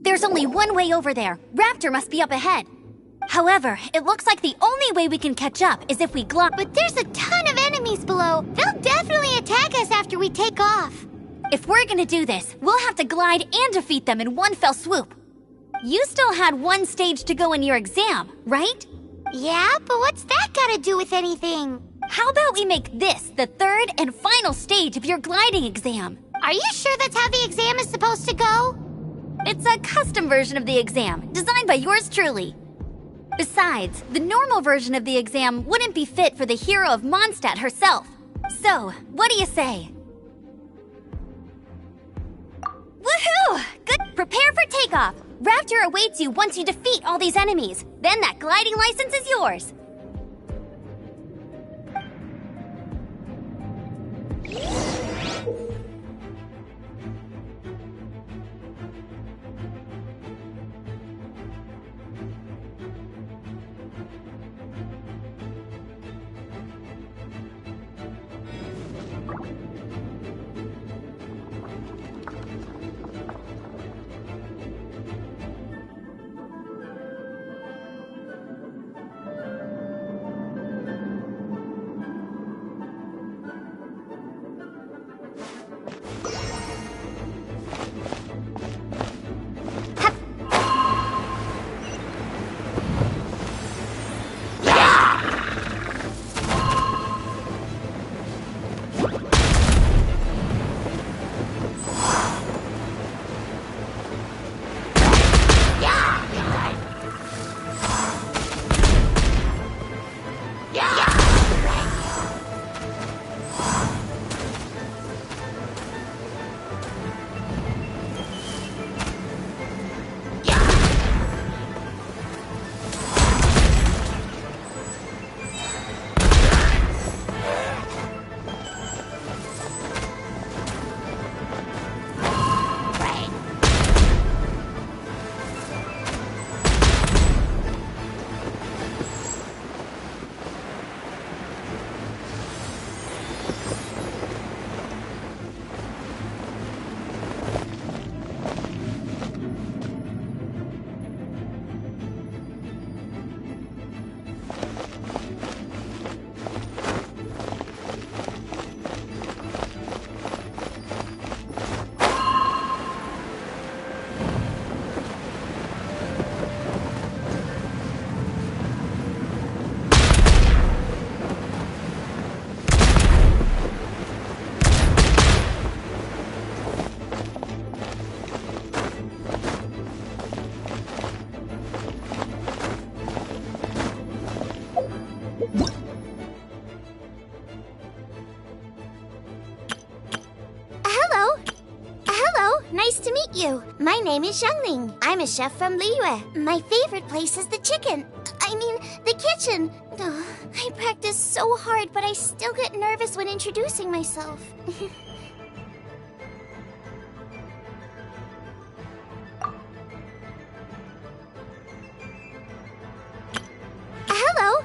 Speaker 9: There's only one way over there. Raptor must be up ahead. However, it looks like the only way we can catch up is if we glide.
Speaker 3: But there's a ton of enemies below. They'll definitely attack us after we take off.
Speaker 9: If we're gonna do this, we'll have to glide and defeat them in one fell swoop. You still had one stage to go in your exam, right?
Speaker 3: Yeah, but what's that gotta do with anything?
Speaker 9: How about we make this the third and final stage of your gliding exam?
Speaker 3: Are you sure that's how the exam is supposed to go?
Speaker 9: It's a custom version of the exam, designed by yours truly. Besides, the normal version of the exam wouldn't be fit for the hero of Mondstadt herself. So, what do you say? Woohoo! Good. Prepare for takeoff. Raptor awaits you once you defeat all these enemies. Then that gliding license is yours.
Speaker 3: Hello. Hello, nice to meet you. My name is Xiangling. I'm a chef from Liyue. My favorite place is the the kitchen. Ugh, I practice so hard, but I still get nervous when introducing myself. Hello.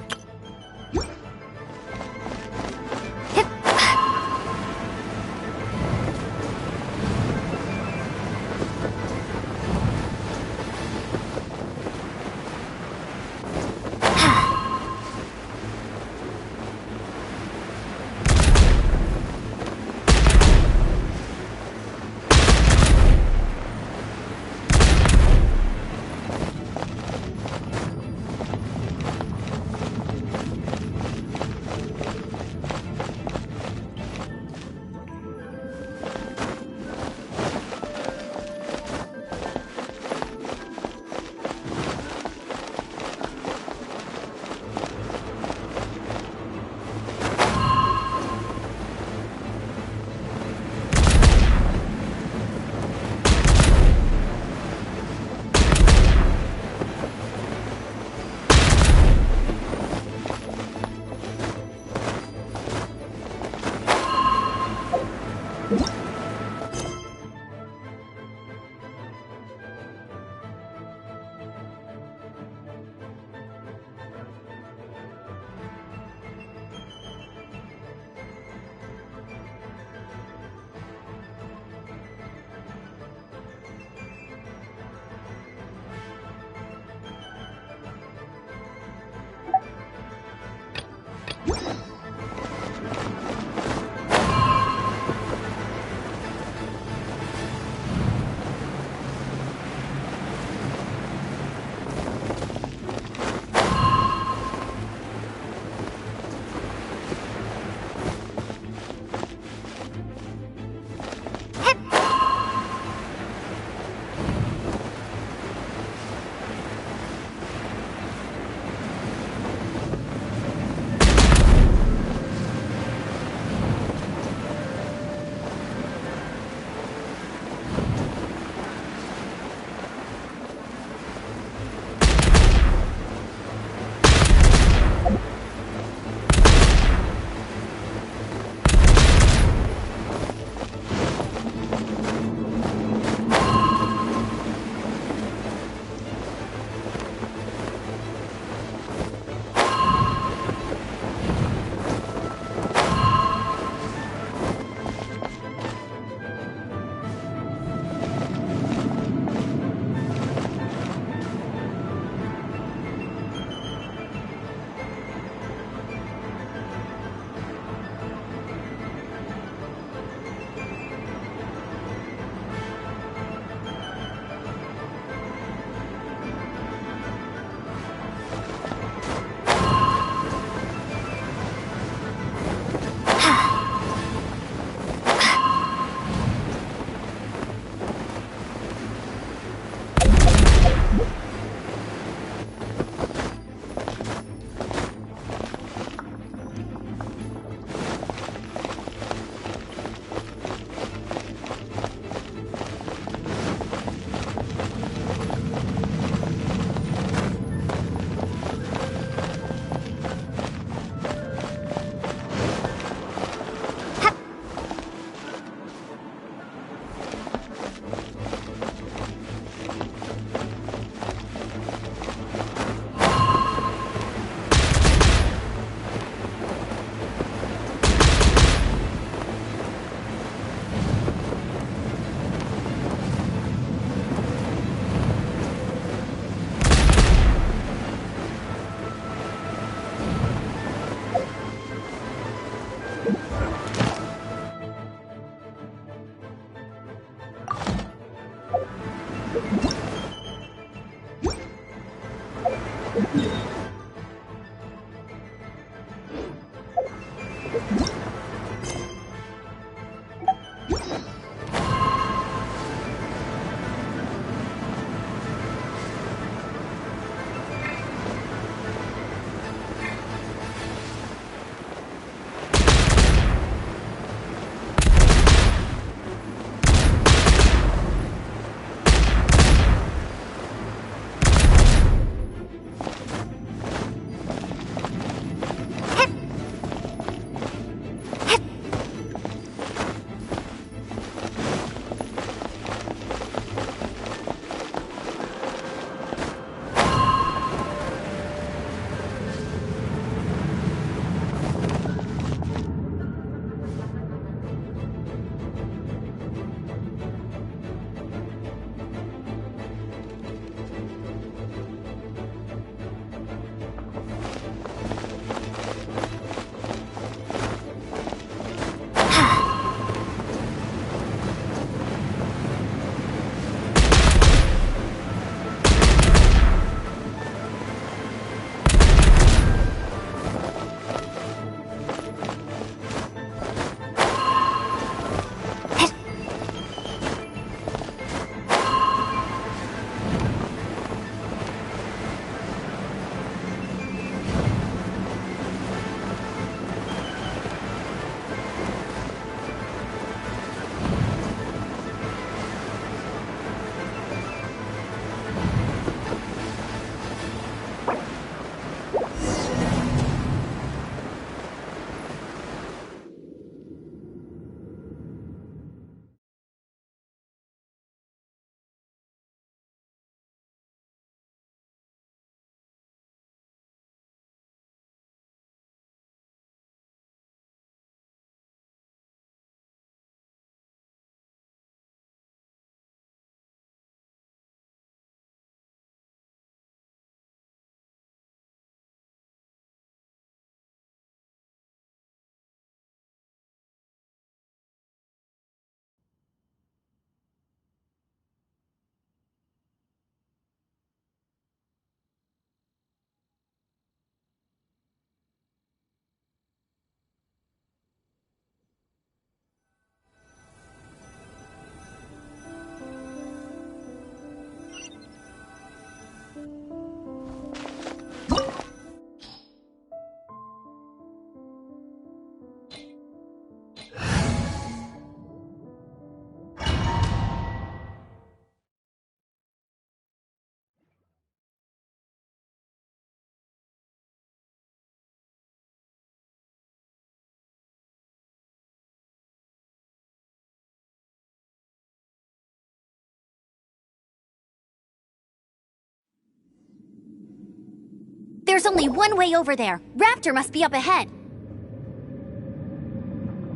Speaker 9: There's only one way over there. Raptor must be up ahead.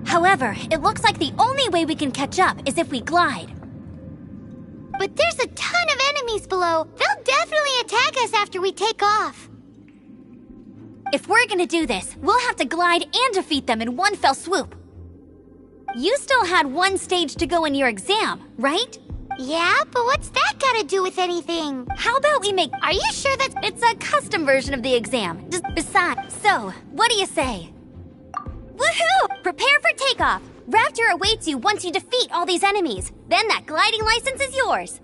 Speaker 9: However, it looks like the only way we can catch up is if we glide.
Speaker 3: But there's a ton of enemies below. They'll definitely attack us after we take off.
Speaker 9: If we're gonna do this, we'll have to glide and defeat them in one fell swoop. You still had one stage to go in your exam, right?
Speaker 3: Yeah, but what's that got to do with anything?
Speaker 9: How about we make...
Speaker 3: Are you sure that's...
Speaker 9: It's a custom version of the exam. Just besides. So, what do you say? Woohoo! Prepare for takeoff. Raptor awaits you once you defeat all these enemies. Then that gliding license is yours.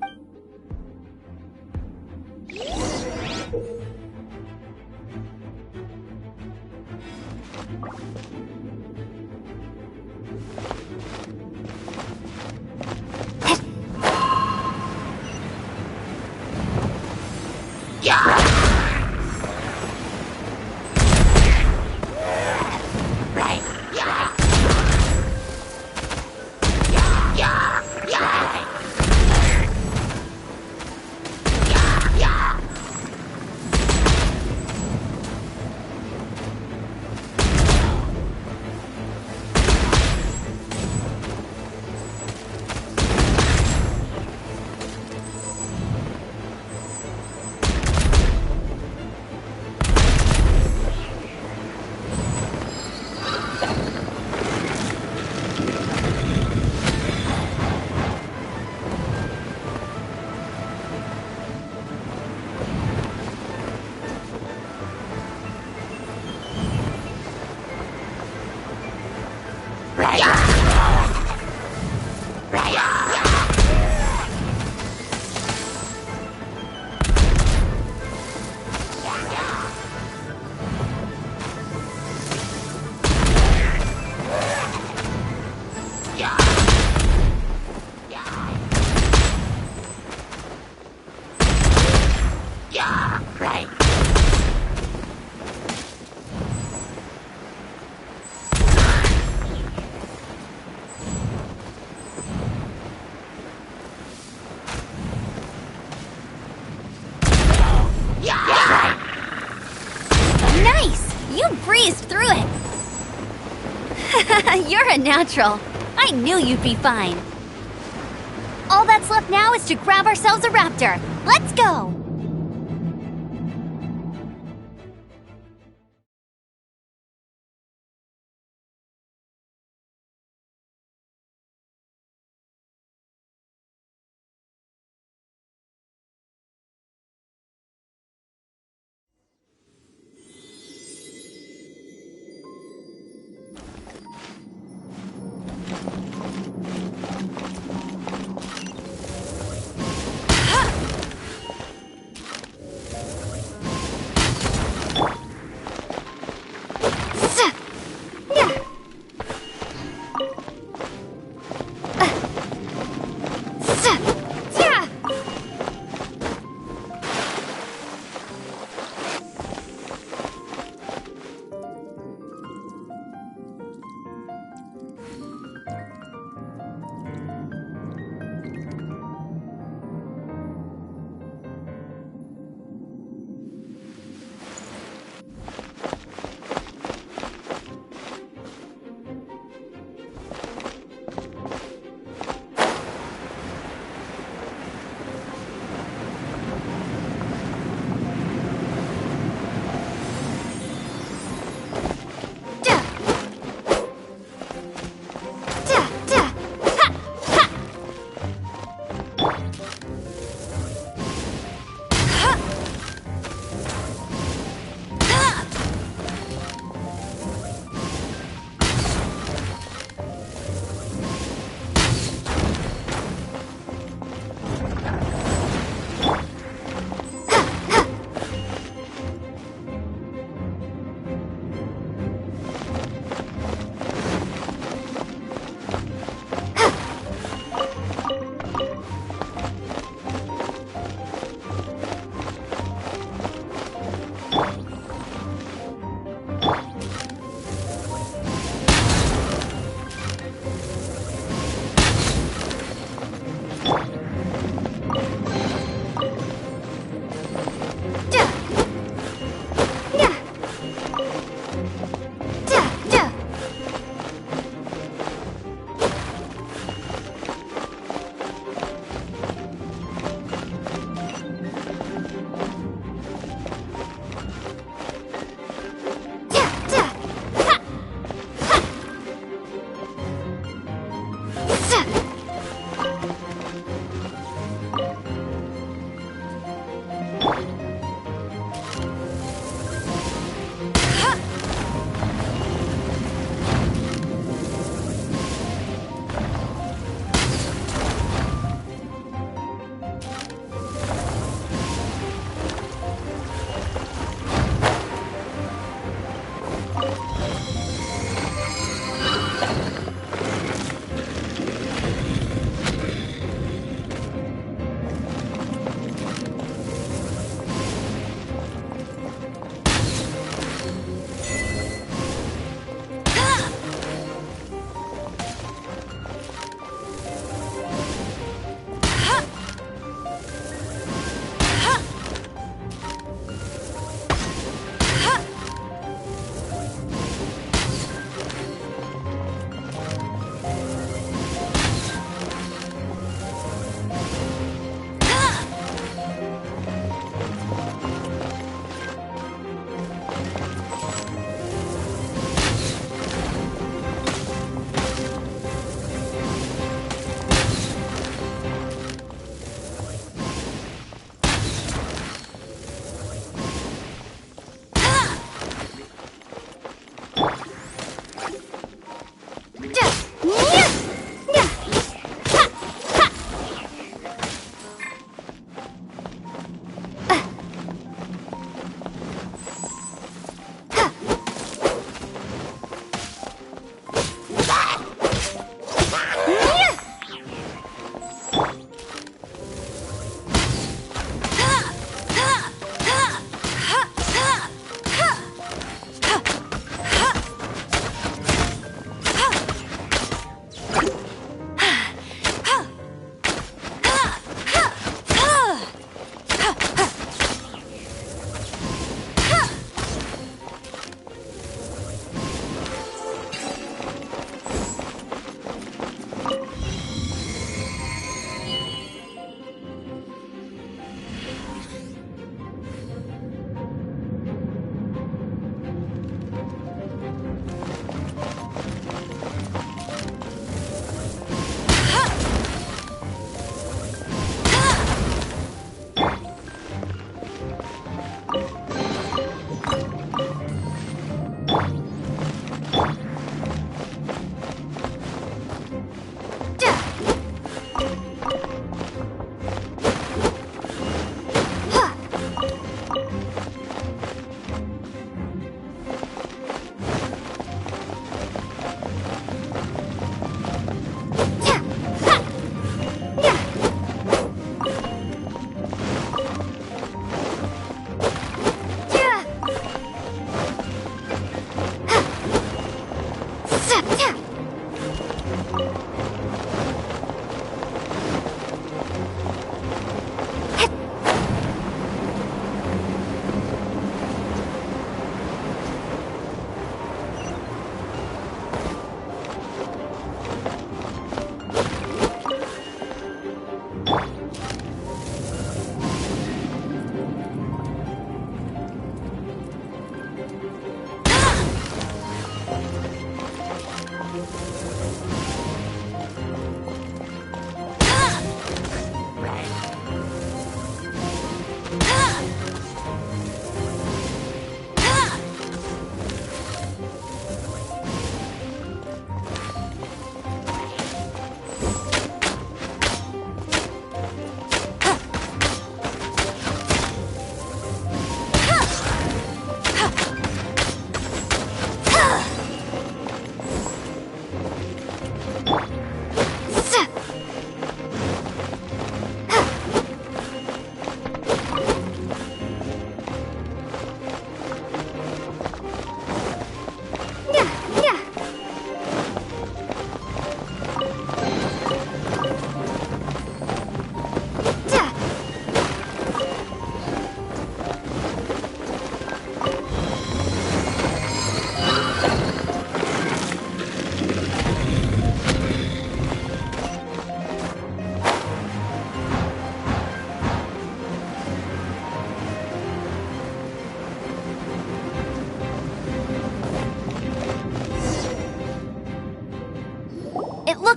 Speaker 9: You're a natural. I knew you'd be fine. All that's left now is to grab ourselves a raptor. Let's go!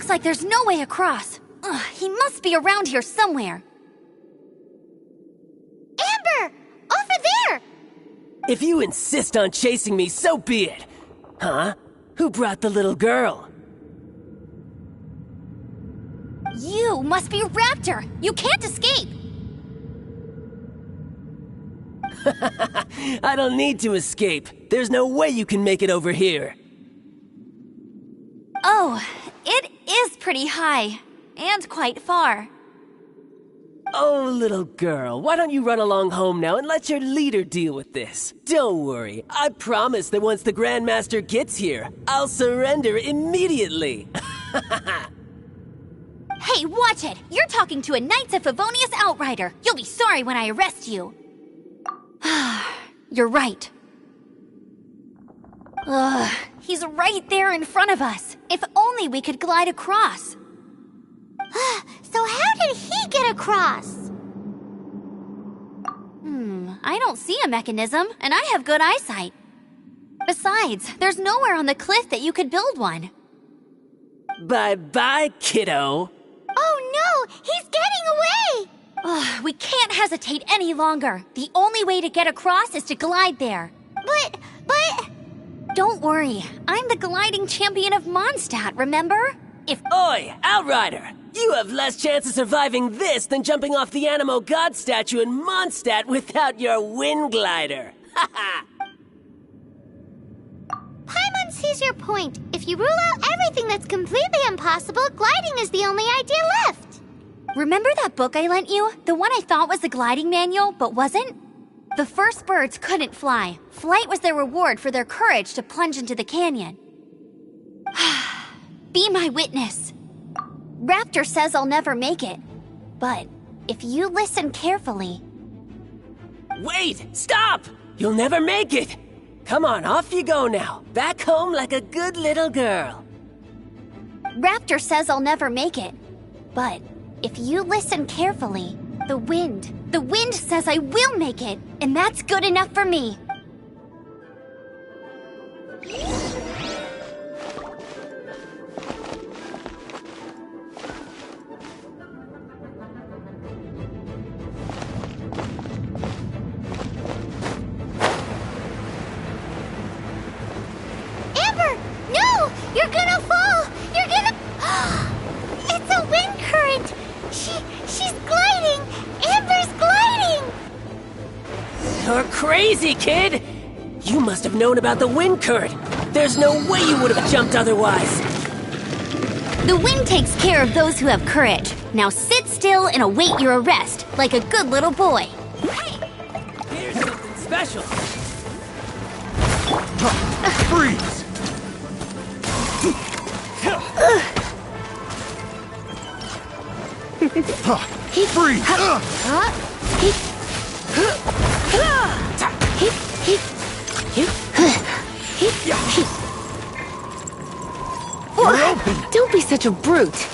Speaker 9: looks like there's no way across. Ugh, he must be around here somewhere.
Speaker 3: Amber! Over there!
Speaker 8: If you insist on chasing me, so be it. Huh? Who brought the little girl?
Speaker 9: You must be Raptor! You can't escape!
Speaker 8: I don't need to escape. There's no way you can make it over here.
Speaker 9: Oh, it is pretty high. And quite far.
Speaker 8: Oh, little girl, why don't you run along home now and let your leader deal with this? Don't worry, I promise that once the Grandmaster gets here, I'll surrender immediately.
Speaker 9: Hey, watch it! You're talking to a Knights of Favonius outrider. You'll be sorry when I arrest you. You're right. Ugh, he's right there in front of us. If only we could glide across.
Speaker 3: So how did he get across?
Speaker 9: I don't see a mechanism, and I have good eyesight. Besides, there's nowhere on the cliff that you could build one.
Speaker 8: Bye-bye, kiddo.
Speaker 3: Oh no! He's getting away!
Speaker 9: Ugh, we can't hesitate any longer. The only way to get across is to glide there.
Speaker 3: But...
Speaker 9: Don't worry, I'm the gliding champion of Mondstadt, remember?
Speaker 8: Oi, Outrider! You have less chance of surviving this than jumping off the Animo God statue in Mondstadt without your wind glider. Haha!
Speaker 3: Paimon sees your point. If you rule out everything that's completely impossible, gliding is the only idea left.
Speaker 9: Remember that book I lent you? The one I thought was the gliding manual, but wasn't? The first birds couldn't fly. Flight was their reward for their courage to plunge into the canyon. Be my witness. Raptor says I'll never make it. But if you listen carefully...
Speaker 8: Wait! Stop! You'll never make it! Come on, off you go now. Back home like a good little girl.
Speaker 9: Raptor says I'll never make it. But if you listen carefully, the wind says I will make it, and that's good enough for me.
Speaker 3: Amber! No! You're gonna fall! You're gonna... It's a wind current! She's gliding! Amber's gliding!
Speaker 8: You're crazy, kid! You must have known about the wind current. There's no way you would have jumped otherwise.
Speaker 9: The wind takes care of those who have courage. Now sit still and await your arrest, like a good little boy.
Speaker 8: Hey! Here's something special.
Speaker 12: Freeze! Freeze!
Speaker 1: Don't be such a brute.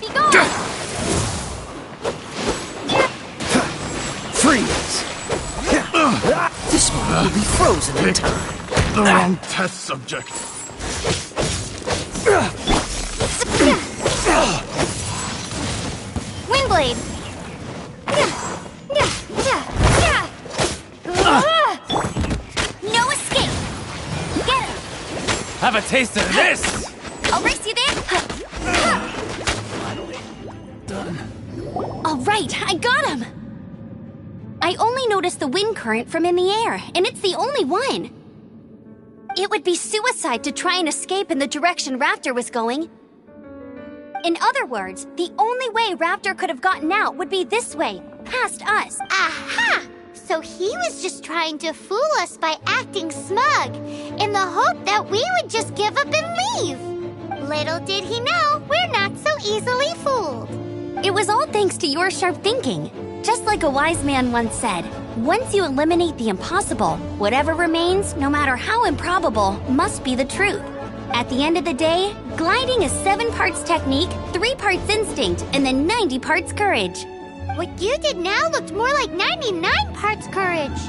Speaker 9: Be gone!
Speaker 12: Freeze!
Speaker 2: This one will be frozen in time.
Speaker 12: The wrong test subject.
Speaker 9: Windblade! No escape! Get him!
Speaker 4: Have a taste of this!
Speaker 9: I'll race you there! All right, I got him! I only noticed the wind current from in the air, and it's the only one. It would be suicide to try and escape in the direction Raptor was going. In other words, the only way Raptor could have gotten out would be this way, past us.
Speaker 3: Aha! So he was just trying to fool us by acting smug, in the hope that we would just give up and leave. Little did he know, we're not so easily fooled.
Speaker 9: It was all thanks to your sharp thinking. Just like a wise man once said, once you eliminate the impossible, whatever remains, no matter how improbable, must be the truth. At the end of the day, gliding is 7 parts technique, 3 parts instinct, and then 90 parts courage.
Speaker 3: What you did now looked more like 99 parts courage.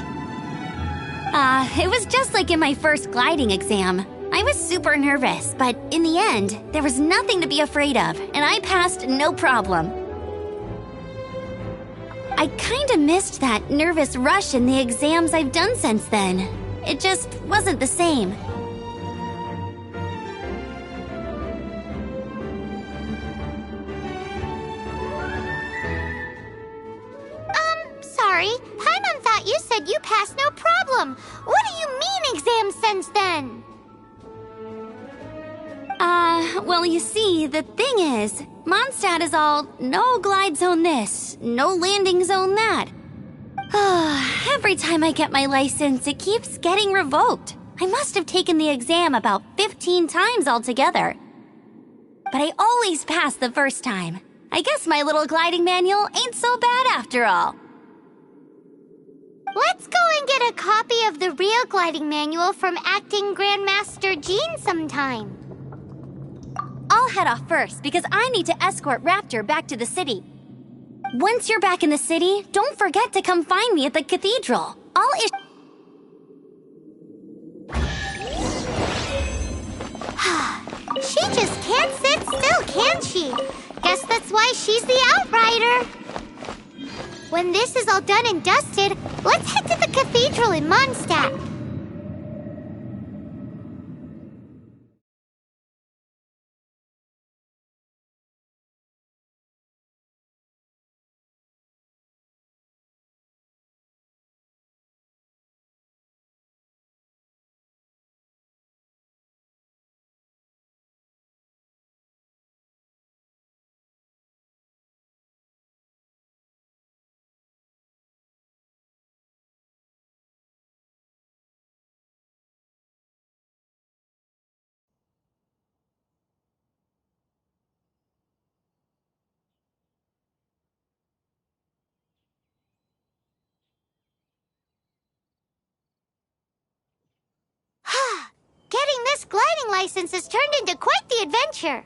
Speaker 9: It was just like in my first gliding exam. I was super nervous, but in the end, there was nothing to be afraid of, and I passed no problem. I kinda missed that nervous rush in the exams I've done since then. It just wasn't the same.
Speaker 3: Sorry. Paimon thought you said you passed no problem. What do you mean exams since then?
Speaker 9: Well, you see, the thing is, Mondstadt is all no glide zone this, no landing zone that. Every time I get my license, it keeps getting revoked. I must have taken the exam about 15 times altogether. But I always pass the first time. I guess my little gliding manual ain't so bad after all.
Speaker 3: Let's go and get a copy of the real gliding manual from Acting Grandmaster Jean sometime.
Speaker 9: I'll head off first because I need to escort Raptor back to the city. Once you're back in the city, don't forget to come find me at the cathedral.
Speaker 3: She just can't sit still, can she? Guess that's why she's the Outrider. When this is all done and dusted, let's head to the cathedral in Mondstadt. Getting this gliding license has turned into quite the adventure.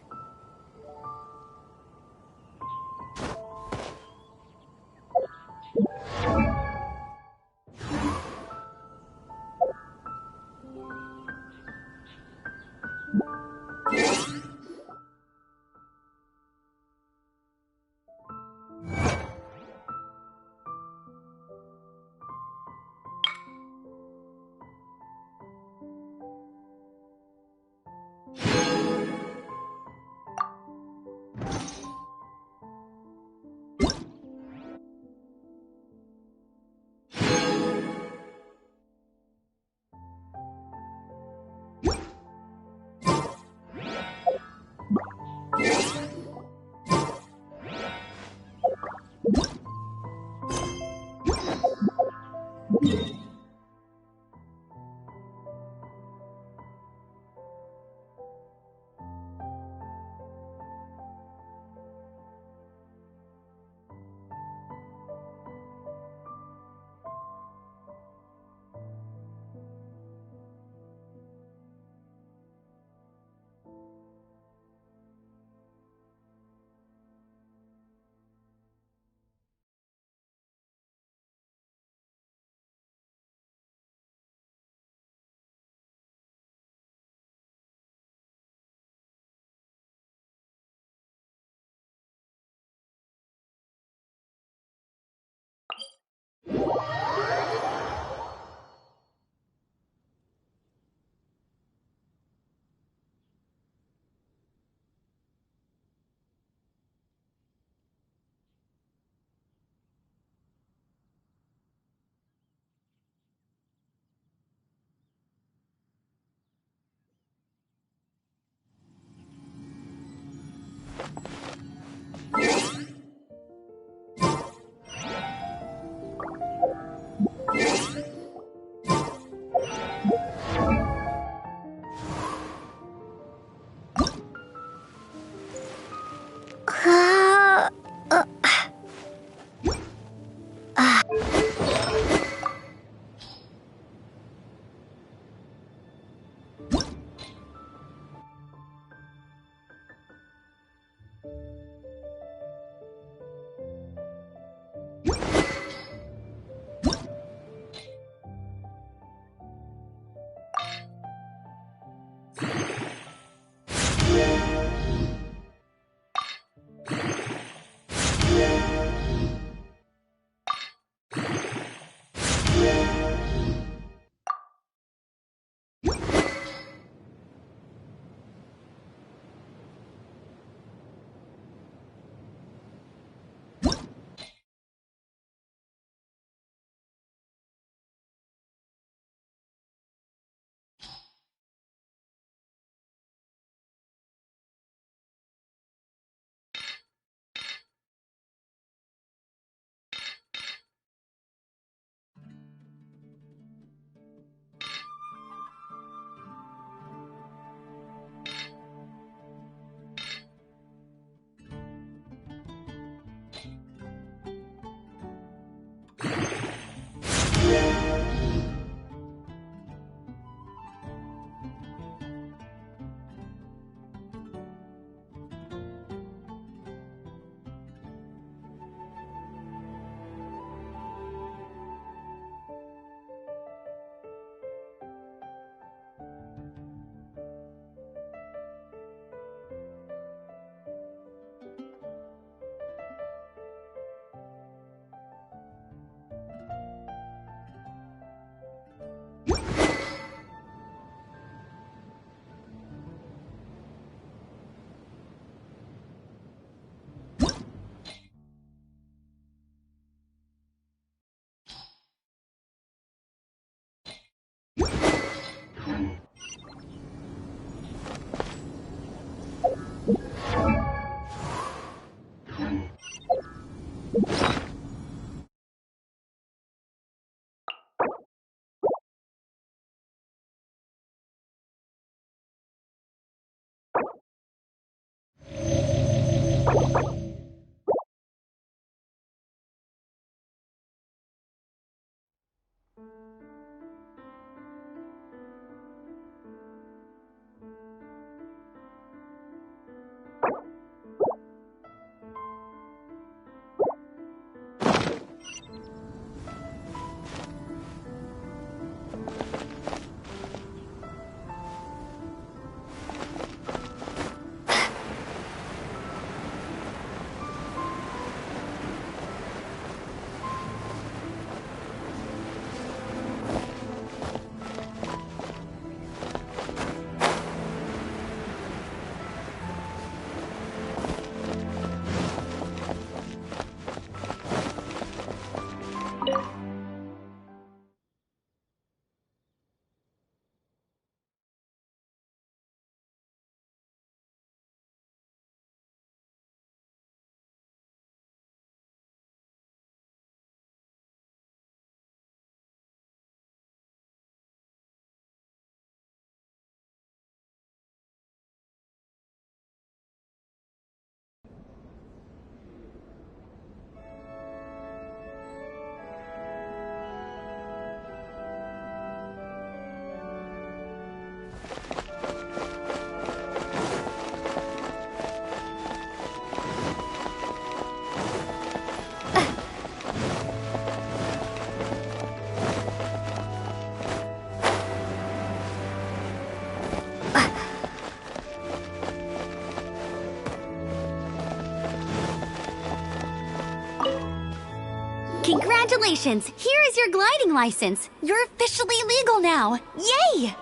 Speaker 9: Congratulations! Here is your gliding license. You're officially legal now. Yay!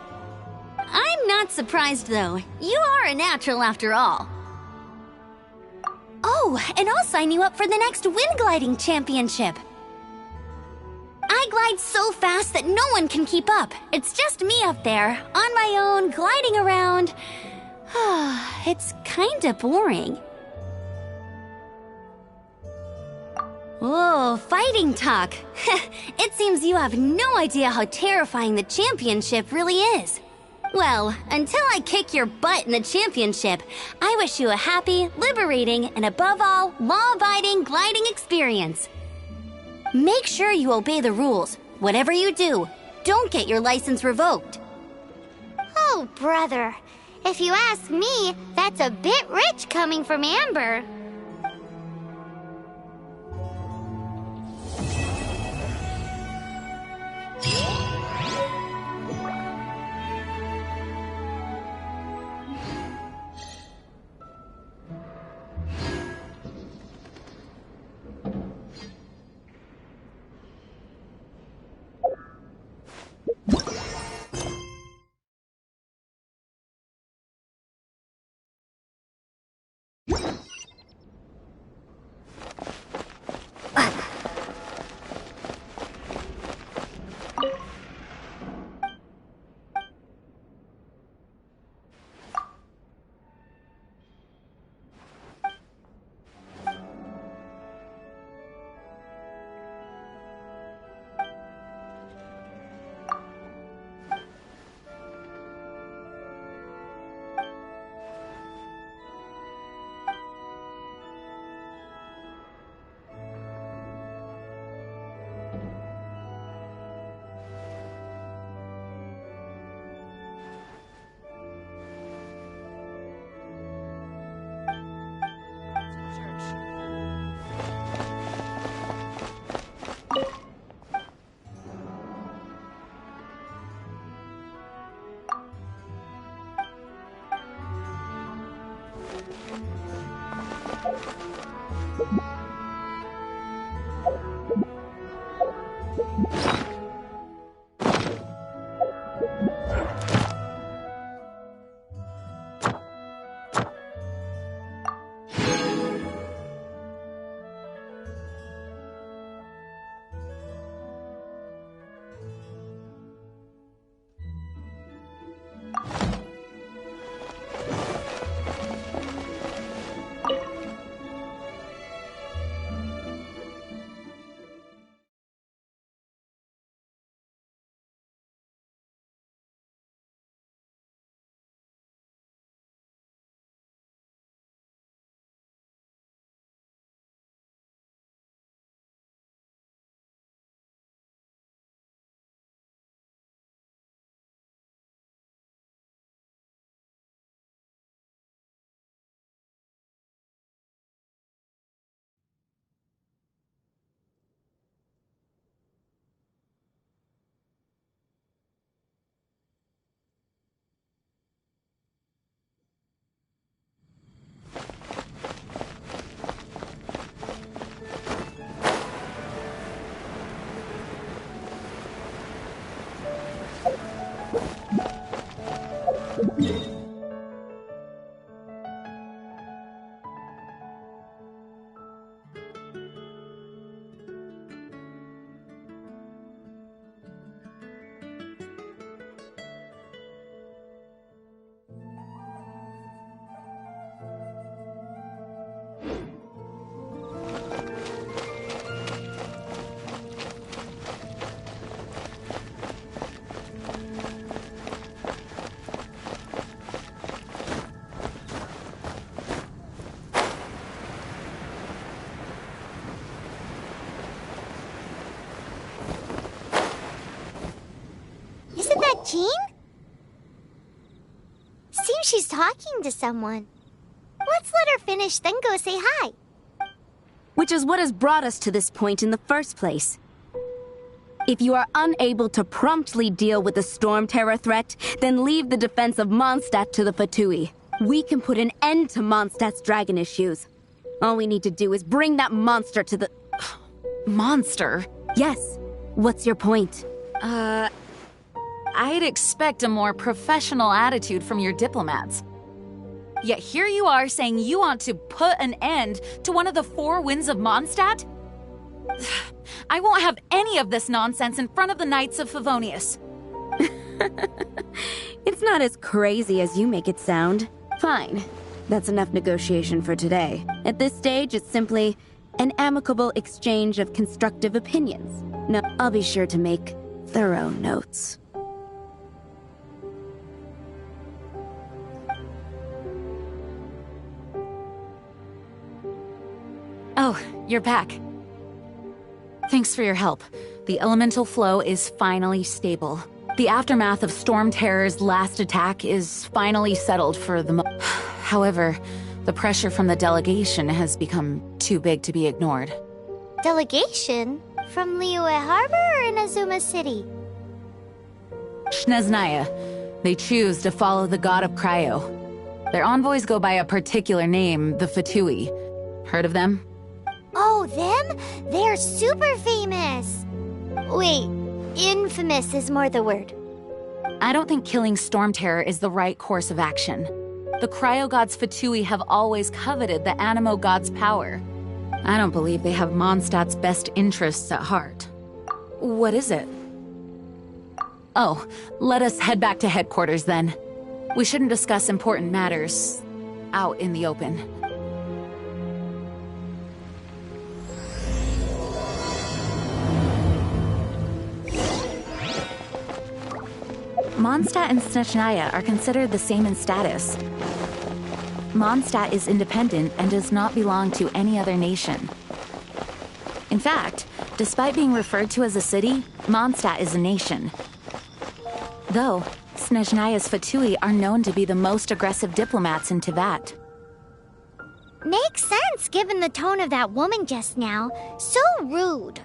Speaker 9: I'm not surprised, though. You are a natural after all. Oh, and I'll sign you up for the next wind gliding championship. I glide so fast that no one can keep up. It's just me up there, on my own, gliding around. It's kinda boring. Whoa, fighting talk. It seems you have no idea how terrifying the championship really is. Well, until I kick your butt in the championship, I wish you a happy, liberating, and above all, law-abiding gliding experience. Make sure you obey the rules. Whatever you do, don't get your license revoked.
Speaker 3: Oh, brother. If you ask me, that's a bit rich coming from Amber. Isn't that Jean? Seems she's talking to someone. Let's let her finish, then go say hi.
Speaker 13: Which is what has brought us to this point in the first place. If you are unable to promptly deal with the Storm Terror threat, then leave the defense of Mondstadt to the Fatui. We can put an end to Mondstadt's dragon issues. All we need to do is bring that monster to the...
Speaker 6: Monster?
Speaker 13: Yes. What's your point?
Speaker 6: I'd expect a more professional attitude from your diplomats. Yet here you are saying you want to put an end to one of the four winds of Mondstadt? I won't have any of this nonsense in front of the Knights of Favonius.
Speaker 13: It's not as crazy as you make it sound. Fine. That's enough negotiation for today. At this stage, it's simply an amicable exchange of constructive opinions. Now, I'll be sure to make thorough notes.
Speaker 6: Oh, you're back. Thanks for your help. The elemental flow is finally stable. The aftermath of Storm Terror's last attack is finally settled for the However, the pressure from the delegation has become too big to be ignored.
Speaker 3: Delegation? From Liyue Harbor or Inazuma City?
Speaker 6: Snezhnaya. They choose to follow the god of Cryo. Their envoys go by a particular name, the Fatui. Heard of them?
Speaker 3: Oh, them? They're super famous! Wait, infamous is more the word.
Speaker 6: I don't think killing Storm Terror is the right course of action. The Cryo God's Fatui have always coveted the Animo God's power. I don't believe they have Mondstadt's best interests at heart. What is it? Oh, let us head back to headquarters then. We shouldn't discuss important matters out in the open. Mondstadt and Snezhnaya are considered the same in status. Mondstadt is independent and does not belong to any other nation. In fact, despite being referred to as a city, Mondstadt is a nation. Though, Snezhnaya's Fatui are known to be the most aggressive diplomats in Teyvat.
Speaker 3: Makes sense given the tone of that woman just now. So rude.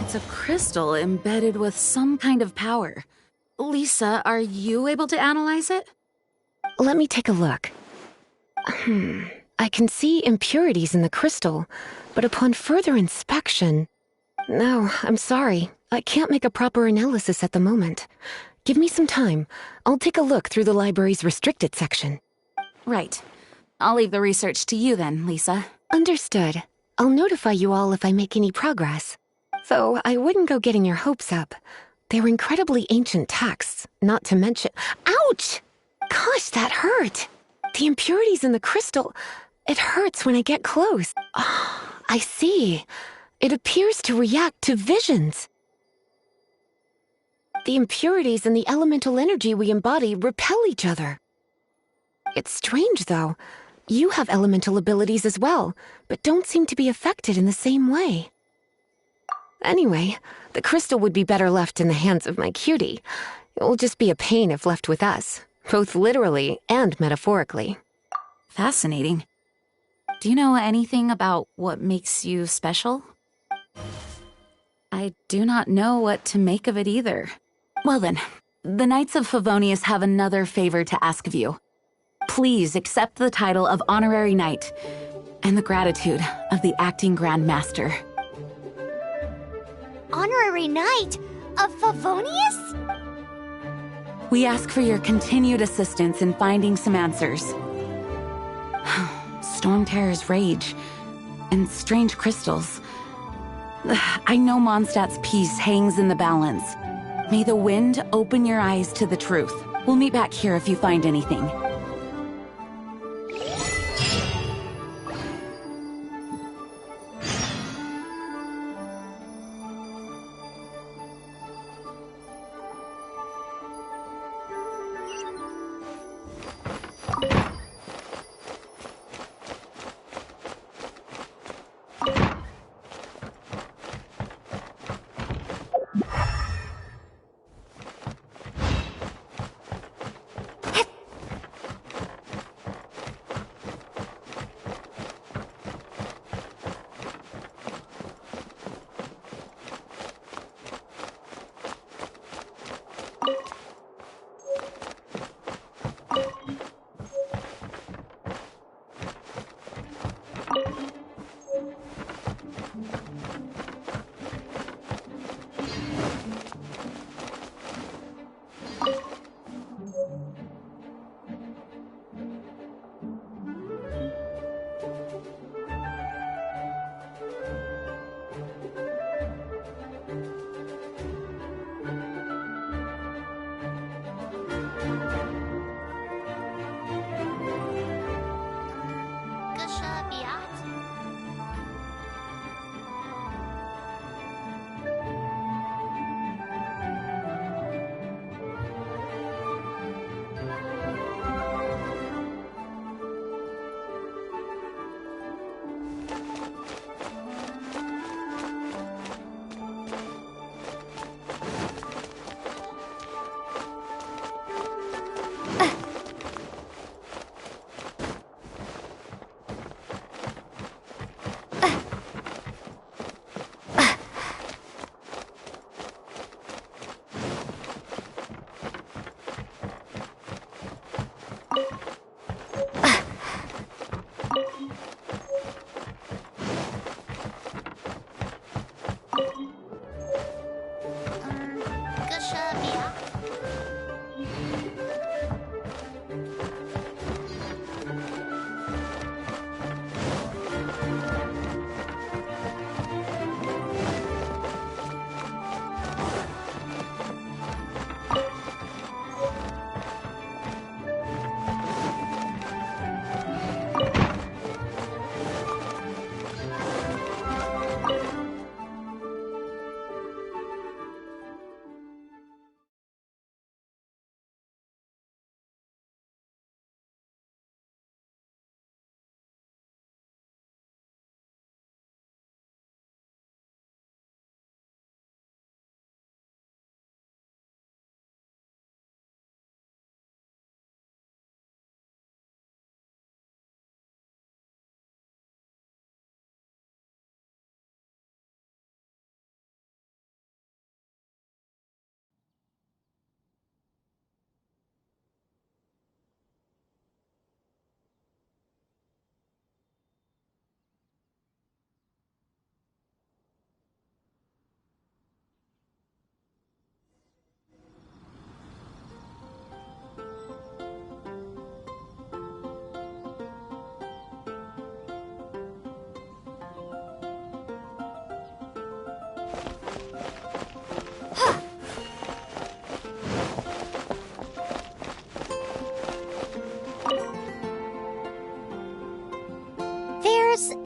Speaker 6: It's a crystal embedded with some kind of power. Lisa, are you able to analyze it?
Speaker 1: Let me take a look. I can see impurities in the crystal, but upon further inspection... No, I'm sorry. I can't make a proper analysis at the moment. Give me some time. I'll take a look through the library's restricted section.
Speaker 6: Right. I'll leave the research to you then, Lisa.
Speaker 1: Understood. I'll notify you all if I make any progress. Though I wouldn't go getting your hopes up. They're incredibly ancient texts, not to mention... Ouch! Gosh, that hurt! The impurities in the crystal... It hurts when I get close. Oh, I see. It appears to react to visions. The impurities and the elemental energy we embody repel each other. It's strange, though. You have elemental abilities as well, but don't seem to be affected in the same way. Anyway, the crystal would be better left in the hands of my cutie. It will just be a pain if left with us, both literally and metaphorically.
Speaker 6: Fascinating. Do you know anything about what makes you special? I do not know what to make of it either. Well then, the Knights of Favonius have another favor to ask of you. Please accept the title of Honorary Knight and the gratitude of the Acting Grand Master.
Speaker 3: Honorary Knight of Favonius?
Speaker 6: We ask for your continued assistance in finding some answers. Storm Terror's rage and strange crystals. I know Mondstadt's peace hangs in the balance. May the wind open your eyes to the truth. We'll meet back here if you find anything.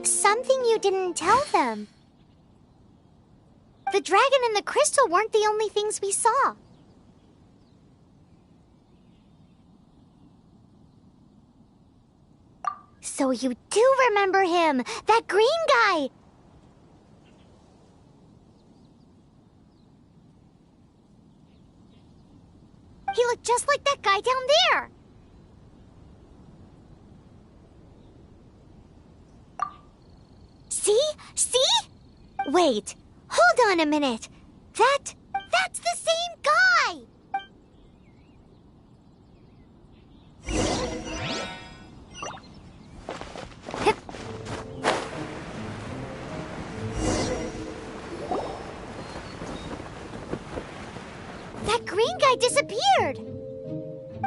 Speaker 3: Something you didn't tell them. The dragon and the crystal weren't the only things we saw. So you do remember him! That green guy! He looked just like that guy down there! See? See? Wait, hold on a minute. That's the same guy! Hip. That green guy disappeared!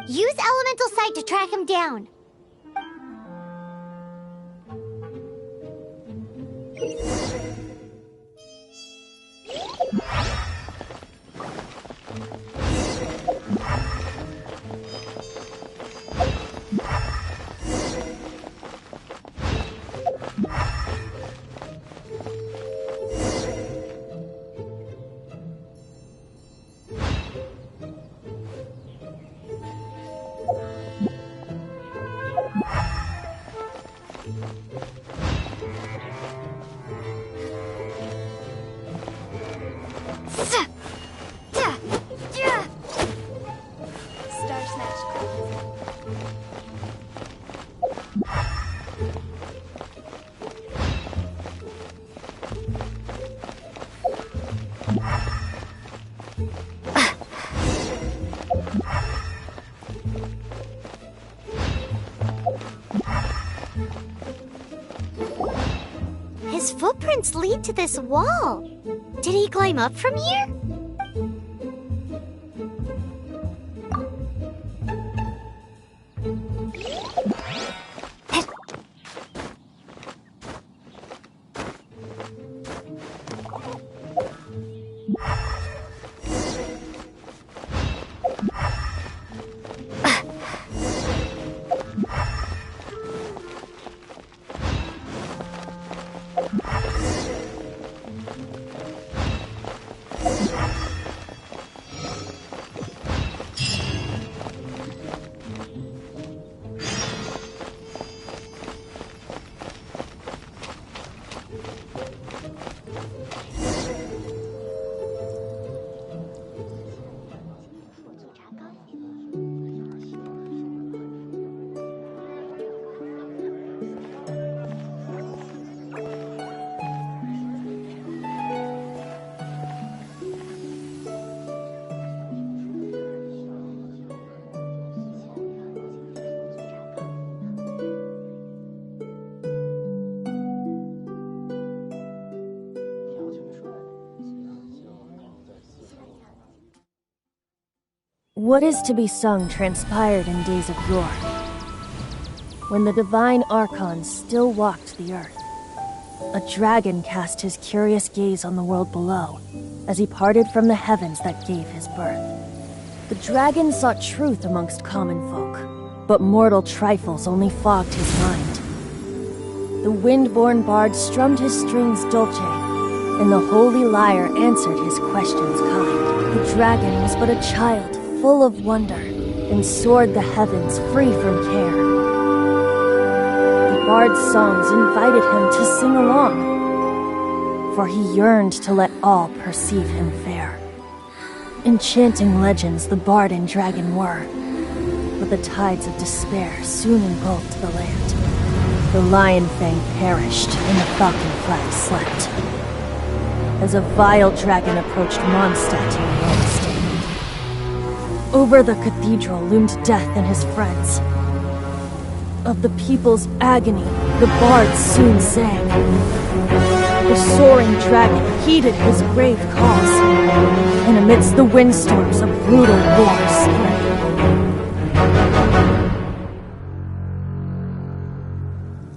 Speaker 3: Use Elemental Sight to track him down. His footprints lead to this wall. Did he climb up from here?
Speaker 14: What is to be sung transpired in days of yore, when the divine archons still walked the earth. A dragon cast his curious gaze on the world below, as he parted from the heavens that gave his birth. The dragon sought truth amongst common folk, but mortal trifles only fogged his mind. The wind-born bard strummed his strings dolce, and the holy lyre answered his questions kind. The dragon was but a child, full of wonder, and soared the heavens free from care. The bard's songs invited him to sing along, for he yearned to let all perceive him fair. Enchanting legends the bard and dragon were, but the tides of despair soon engulfed the land. The lion fang perished, and the falcon flag slept, as a vile dragon approached Mondstadt in Rome state. Over the cathedral loomed death and his friends. Of the people's agony, the bard soon sang. The soaring dragon heeded his grave calls, and amidst the windstorms a brutal war spread.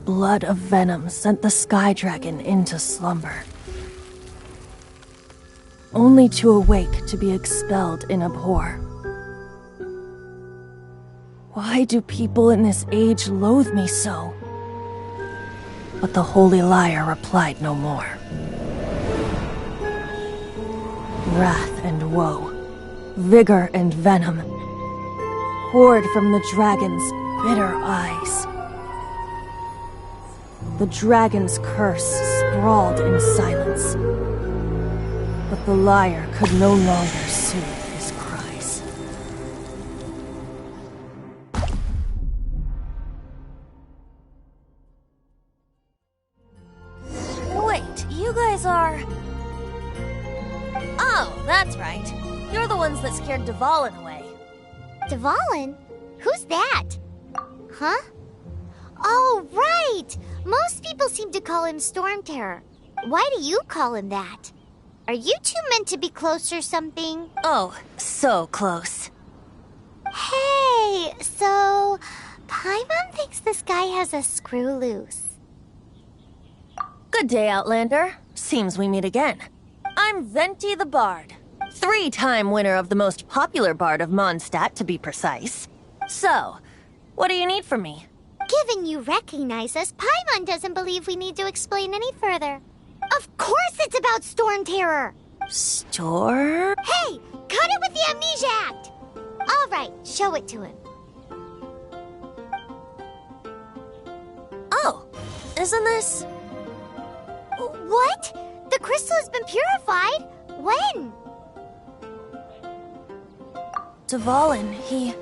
Speaker 14: Blood of venom sent the sky dragon into slumber, only to awake to be expelled in abhor. Why do people in this age loathe me so? But the holy lyre replied no more. Wrath and woe, vigor and venom, poured from the dragon's bitter eyes. The dragon's curse sprawled in silence. But the lyre could no longer soothe his cries.
Speaker 15: Wait, you guys are... Oh, that's right. You're the ones that scared Dvalin away.
Speaker 3: Dvalin? Who's that? Huh? Oh, right! Most people seem to call him Storm Terror. Why do you call him that? Are you two meant to be close or something?
Speaker 15: Oh, so close.
Speaker 3: Hey, so... Paimon thinks this guy has a screw loose.
Speaker 14: Good day, Outlander. Seems we meet again. I'm Venti the Bard. 3-time winner of the most popular bard of Mondstadt, to be precise. So, what do you need from me?
Speaker 3: Given you recognize us, Paimon doesn't believe we need to explain any further. Of course it's about Storm Terror!
Speaker 14: Storm?
Speaker 3: Hey! Cut it with the Amnesia Act! Alright, show it to him.
Speaker 14: Oh, isn't this...
Speaker 3: What? The crystal has been purified? When?
Speaker 14: Dvalin,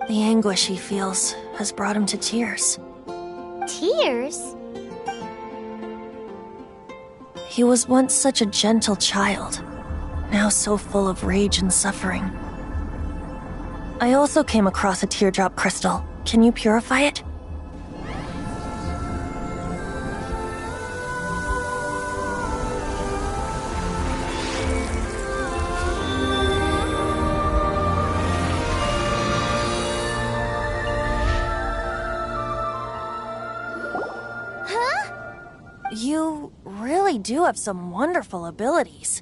Speaker 14: the anguish he feels has brought him to tears.
Speaker 3: Tears?
Speaker 14: He was once such a gentle child, now so full of rage and suffering. I also came across a teardrop crystal. Can you purify it? You really do have some wonderful abilities.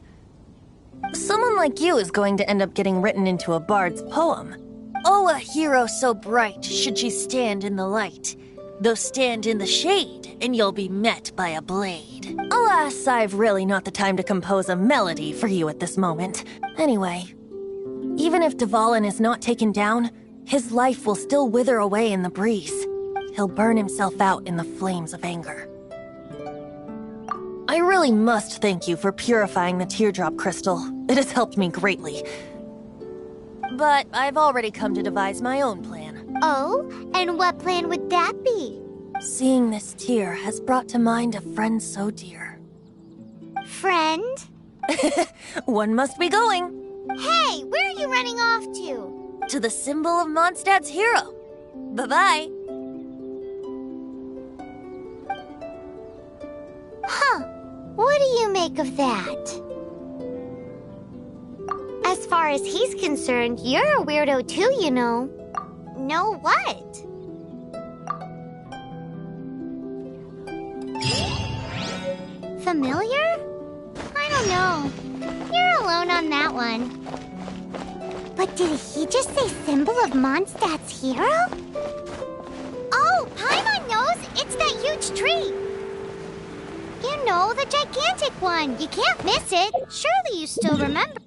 Speaker 14: Someone like you is going to end up getting written into a bard's poem. Oh, a hero so bright should she stand in the light. Though stand in the shade, and you'll be met by a blade. Alas, I've really not the time to compose a melody for you at this moment. Anyway, even if Dvalin is not taken down, his life will still wither away in the breeze. He'll burn himself out in the flames of anger. I really must thank you for purifying the teardrop crystal. It has helped me greatly. But I've already come to devise my own plan.
Speaker 3: Oh? And what plan would that be?
Speaker 14: Seeing this tear has brought to mind a friend so dear.
Speaker 3: Friend?
Speaker 14: One must be going.
Speaker 3: Hey, where are you running off to?
Speaker 14: To the symbol of Mondstadt's hero. Bye-bye.
Speaker 3: Huh. What do you make of that? As far as he's concerned, you're a weirdo too, you know. Know what? Familiar? I don't know. You're alone on that one. But did he just say symbol of Mondstadt's hero? Oh, Paimon knows! It's that huge tree! You know, the gigantic one. You can't miss it. Surely you still remember.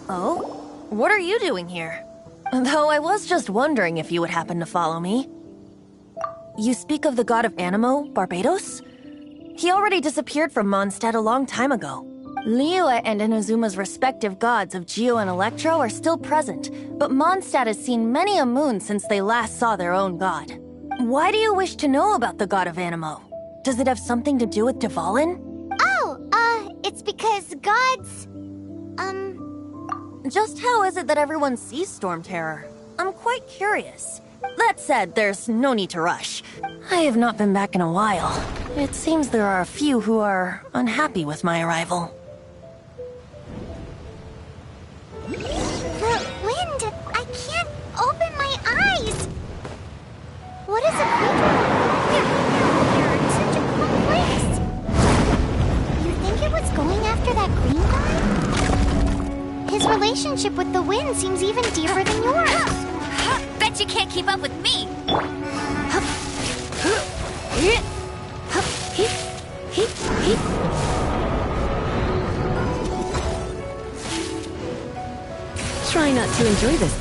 Speaker 14: Oh? What are you doing here? Though I was just wondering if you would happen to follow me. You speak of the god of Animo, Barbados? He already disappeared from Mondstadt a long time ago. Liyue and Inazuma's respective gods of Geo and Electro are still present, but Mondstadt has seen many a moon since they last saw their own god. Why do you wish to know about the god of Animo? Does it have something to do with Dvalin?
Speaker 3: It's because gods...
Speaker 14: Just how is it that everyone sees Storm Terror? I'm quite curious. That said, there's no need to rush. I have not been back in a while. It seems there are a few who are unhappy with my arrival.
Speaker 3: The wind! I can't open my eyes! What is a You're in such a cool place! You think it was going after that green guy? His relationship with the wind seems even deeper than yours.
Speaker 9: Bet you can't keep up with me!
Speaker 1: Try not to enjoy this.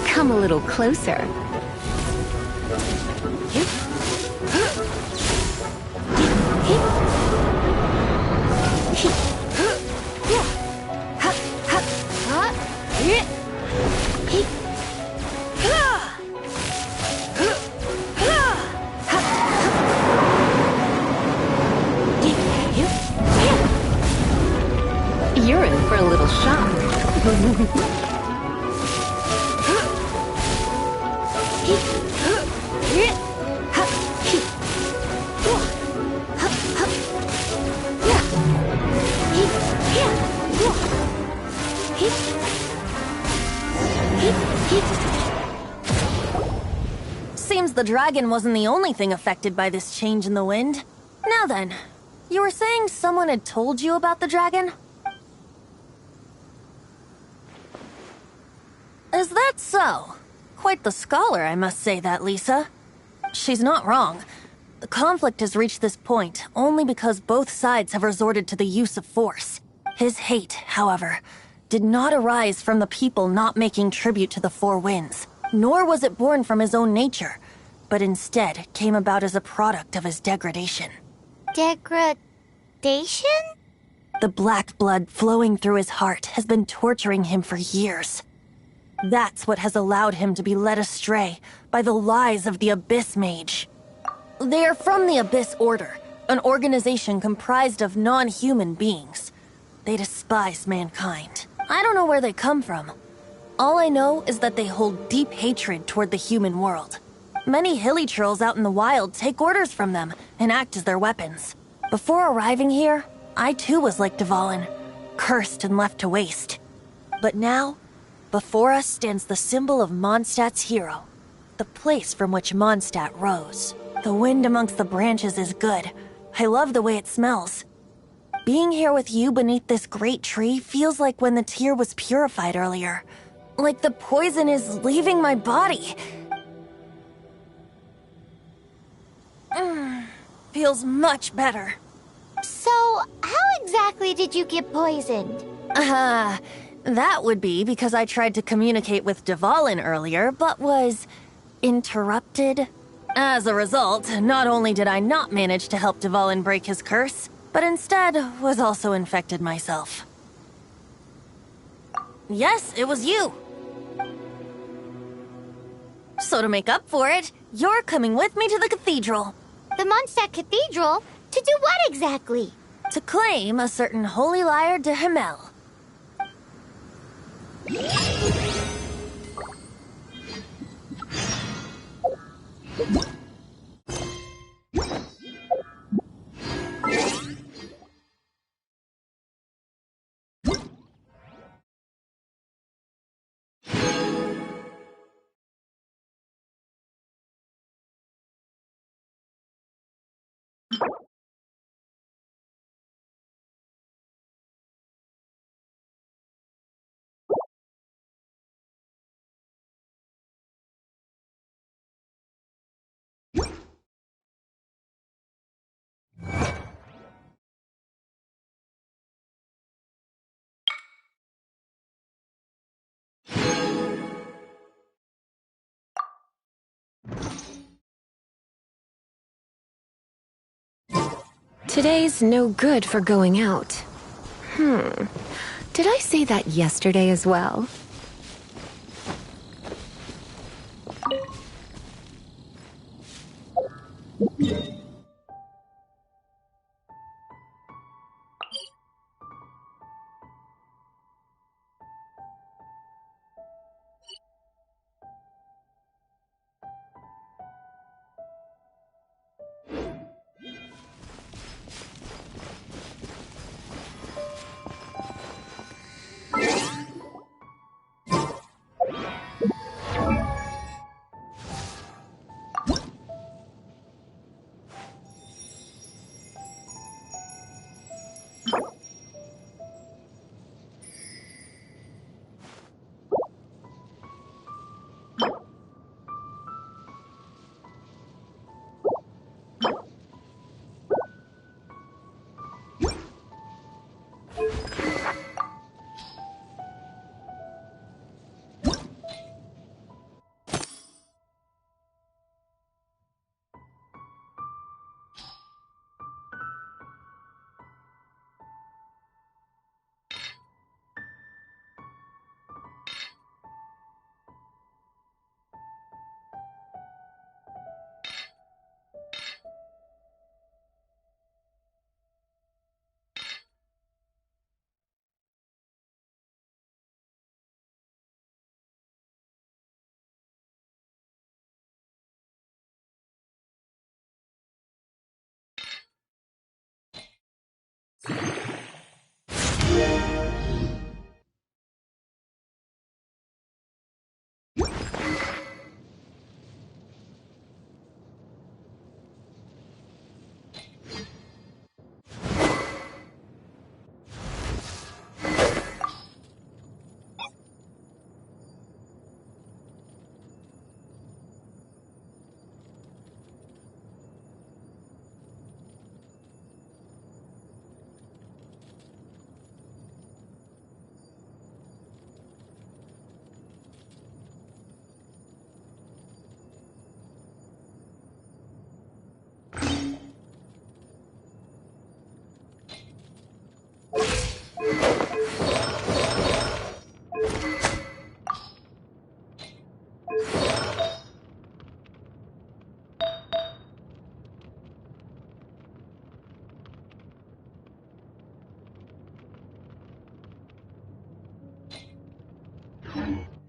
Speaker 1: Come a little closer. You're in for a little shock.
Speaker 14: Seems the dragon wasn't the only thing affected by this change in the wind. Now then, you were saying someone had told you about the dragon? Is that so? Quite the scholar, I must say that, Lisa. She's not wrong. The conflict has reached this point only because both sides have resorted to the use of force. His hate, however, did not arise from the people not making tribute to the Four Winds, nor was it born from his own nature, but instead came about as a product of his degradation.
Speaker 3: Degradation?
Speaker 14: The black blood flowing through his heart has been torturing him for years. That's what has allowed him to be led astray by the lies of the Abyss Mage. They are from the Abyss Order, an organization comprised of non-human beings. They despise mankind. I don't know where they come from. All I know is that they hold deep hatred toward the human world. Many hilly trolls out in the wild take orders from them and act as their weapons. Before arriving here, I too was like Dvalin, cursed and left to waste. But now, before us stands the symbol of Mondstadt's hero, the place from which Mondstadt rose. The wind amongst the branches is good. I love the way it smells. Being here with you beneath this great tree feels like when the tear was purified earlier. Like the poison is leaving my body. Feels much better.
Speaker 3: So, how exactly did you get poisoned?
Speaker 14: That would be because I tried to communicate with Dvalin earlier, but was interrupted. As a result, not only did I not manage to help Dvalin break his curse, but instead was also infected myself. Yes, it was you. So to make up for it, you're coming with me to the cathedral.
Speaker 3: The Mondstadt Cathedral? To do what exactly?
Speaker 14: To claim a certain holy lyre de Himmel.
Speaker 1: Today's no good for going out. Did I say that yesterday as well?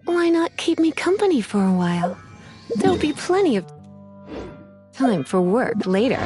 Speaker 1: Why not keep me company for a while? There'll be plenty of time for work later.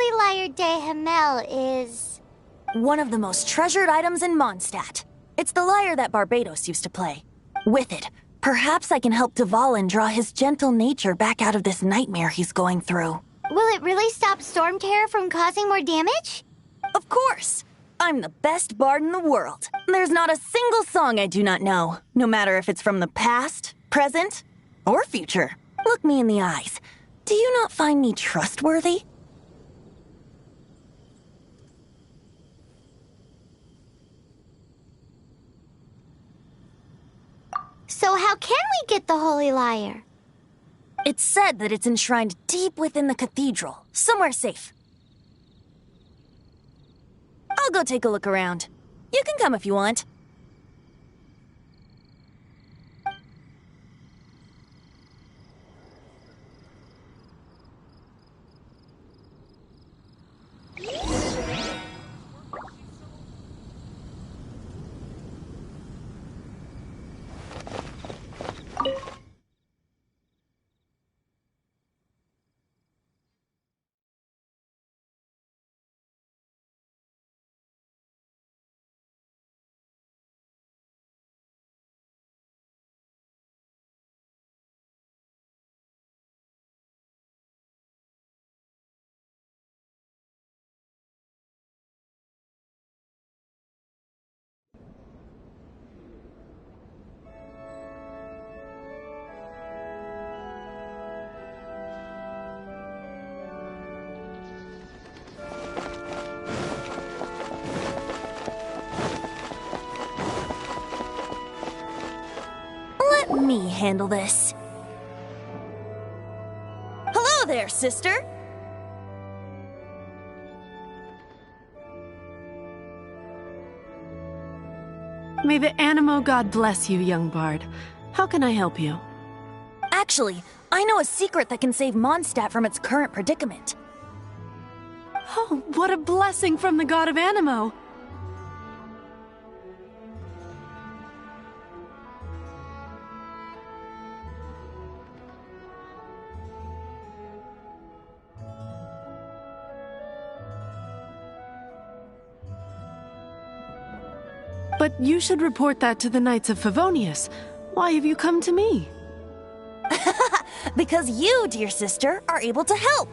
Speaker 3: Holy Lyre de Himmel is...
Speaker 15: one of the most treasured items in Mondstadt. It's the lyre that Barbados used to play. With it, perhaps I can help Dvalin draw his gentle nature back out of this nightmare he's going through.
Speaker 3: Will it really stop Storm Terror from causing more damage?
Speaker 15: Of course! I'm the best bard in the world. There's not a single song I do not know, no matter if it's from the past, present, or future. Look me in the eyes. Do you not find me trustworthy?
Speaker 3: So how can we get the Holy Lyre?
Speaker 15: It's said that it's enshrined deep within the cathedral, somewhere safe. I'll go take a look around. You can come if you want. Let me handle this. Hello there, sister!
Speaker 14: May the Animo God bless you, young bard. How can I help you?
Speaker 15: Actually, I know a secret that can save Mondstadt from its current predicament.
Speaker 14: Oh, what a blessing from the God of Animo! But you should report that to the Knights of Favonius. Why have you come to me?
Speaker 15: Because you, dear sister, are able to help.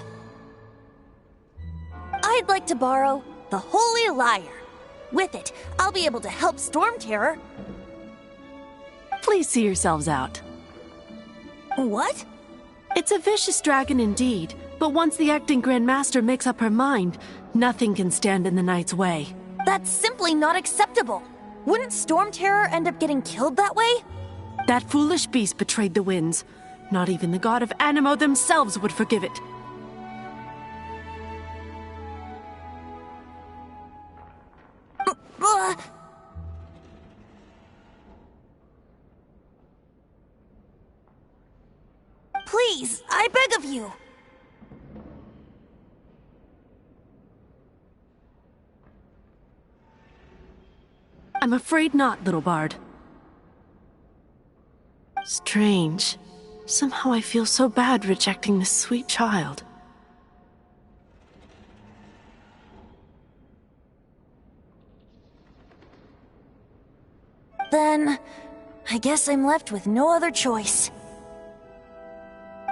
Speaker 15: I'd like to borrow the Holy Lyre. With it, I'll be able to help Storm Terror.
Speaker 14: Please see yourselves out.
Speaker 15: What?
Speaker 14: It's a vicious dragon indeed, but once the acting Grand Master makes up her mind, nothing can stand in the Knight's way.
Speaker 15: That's simply not acceptable. Wouldn't Storm Terror end up getting killed that way?
Speaker 14: That foolish beast betrayed the winds. Not even the God of Animo themselves would forgive it.
Speaker 15: Please, I beg of you.
Speaker 14: I'm afraid not, little bard. Strange. Somehow I feel so bad rejecting this sweet child.
Speaker 15: Then, I guess I'm left with no other choice.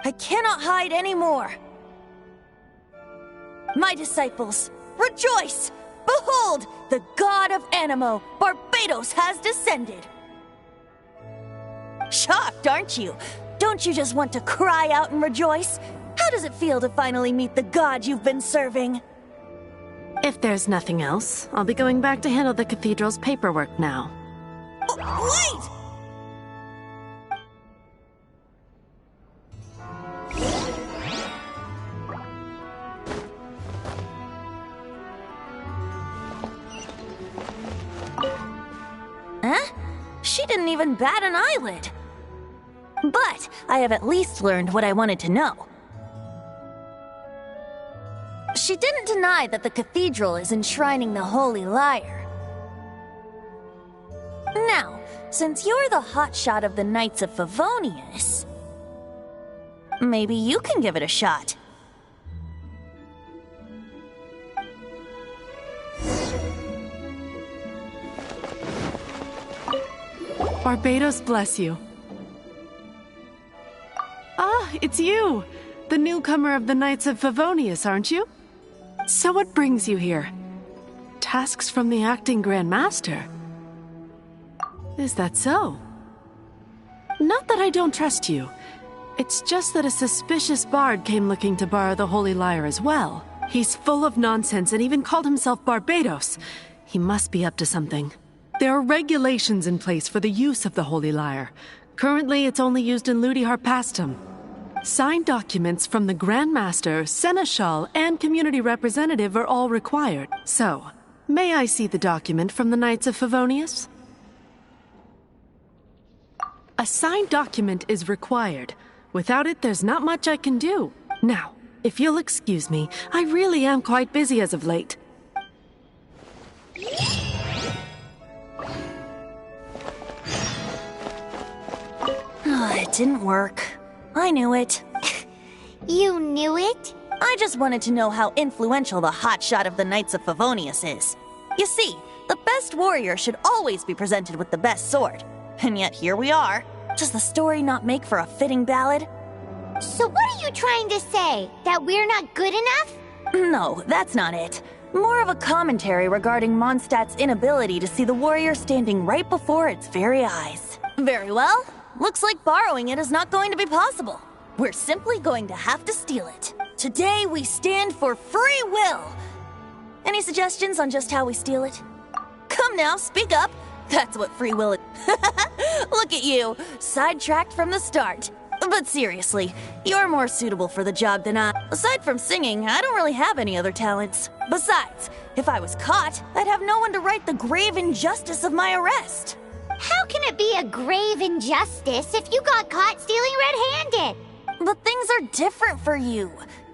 Speaker 15: I cannot hide anymore. My disciples, rejoice! Behold, the God of Animo, Barbados, has descended. Shocked, aren't you? Don't you just want to cry out and rejoice? How does it feel to finally meet the God you've been serving?
Speaker 14: If there's nothing else, I'll be going back to handle the cathedral's paperwork now.
Speaker 15: Wait! Huh? She didn't even bat an eyelid. But I have at least learned what I wanted to know. She didn't deny that the cathedral is enshrining the Holy Lyre. Now, since you're the hotshot of the Knights of Favonius, maybe you can give it a shot.
Speaker 16: Barbados bless you. Ah, it's you! The newcomer of the Knights of Favonius, aren't you? So what brings you here? Tasks from the acting Grand Master? Is that so? Not that I don't trust you. It's just that a suspicious bard came looking to borrow the Holy Lyre as well. He's full of nonsense and even called himself Barbados. He must be up to something. There are regulations in place for the use of the Holy Lyre. Currently, it's only used in Ludi Harpastum. Signed documents from the Grand Master, Seneschal, and Community Representative are all required. So, may I see the document from the Knights of Favonius? A signed document is required. Without it, there's not much I can do. Now, if you'll excuse me, I really am quite busy as of late.
Speaker 15: It didn't work. I knew it.
Speaker 3: You knew it?
Speaker 15: I just wanted to know how influential the hotshot of the Knights of Favonius is. You see, the best warrior should always be presented with the best sword. And yet here we are. Does the story not make for a fitting ballad?
Speaker 3: So what are you trying to say? That we're not good enough?
Speaker 15: No, that's not it. More of a commentary regarding Mondstadt's inability to see the warrior standing right before its very eyes. Very well. Looks like borrowing it is not going to be possible. We're simply going to have to steal it. Today we stand for free will. Any suggestions on just how we steal it? Come now, speak up. That's what free will is. Look at you, sidetracked from the start. But seriously, you're more suitable for the job than I. Aside from singing, I don't really have any other talents. Besides, if I was caught, I'd have no one to right the grave injustice of my arrest.
Speaker 3: How can it be a grave injustice if you got caught stealing red-handed?
Speaker 15: But things are different for you.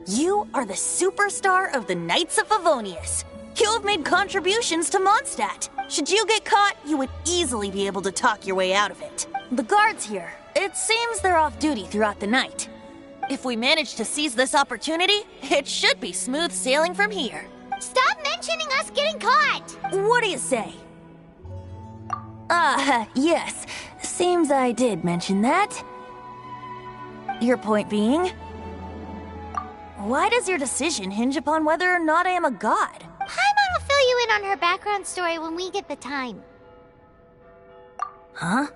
Speaker 15: You are the superstar of the Knights of Favonius. You have made contributions to Mondstadt. Should you get caught, you would easily be able to talk your way out of it. The guards here, it seems they're off duty throughout the night. If we manage to seize this opportunity, it should be smooth sailing from here.
Speaker 3: Stop mentioning us getting caught!
Speaker 15: What do you say? Yes. Seems I did mention that. Your point being? Why does your decision hinge upon whether or not I am a god?
Speaker 3: Paimon will fill you in on her background story when we get the time.
Speaker 15: Huh?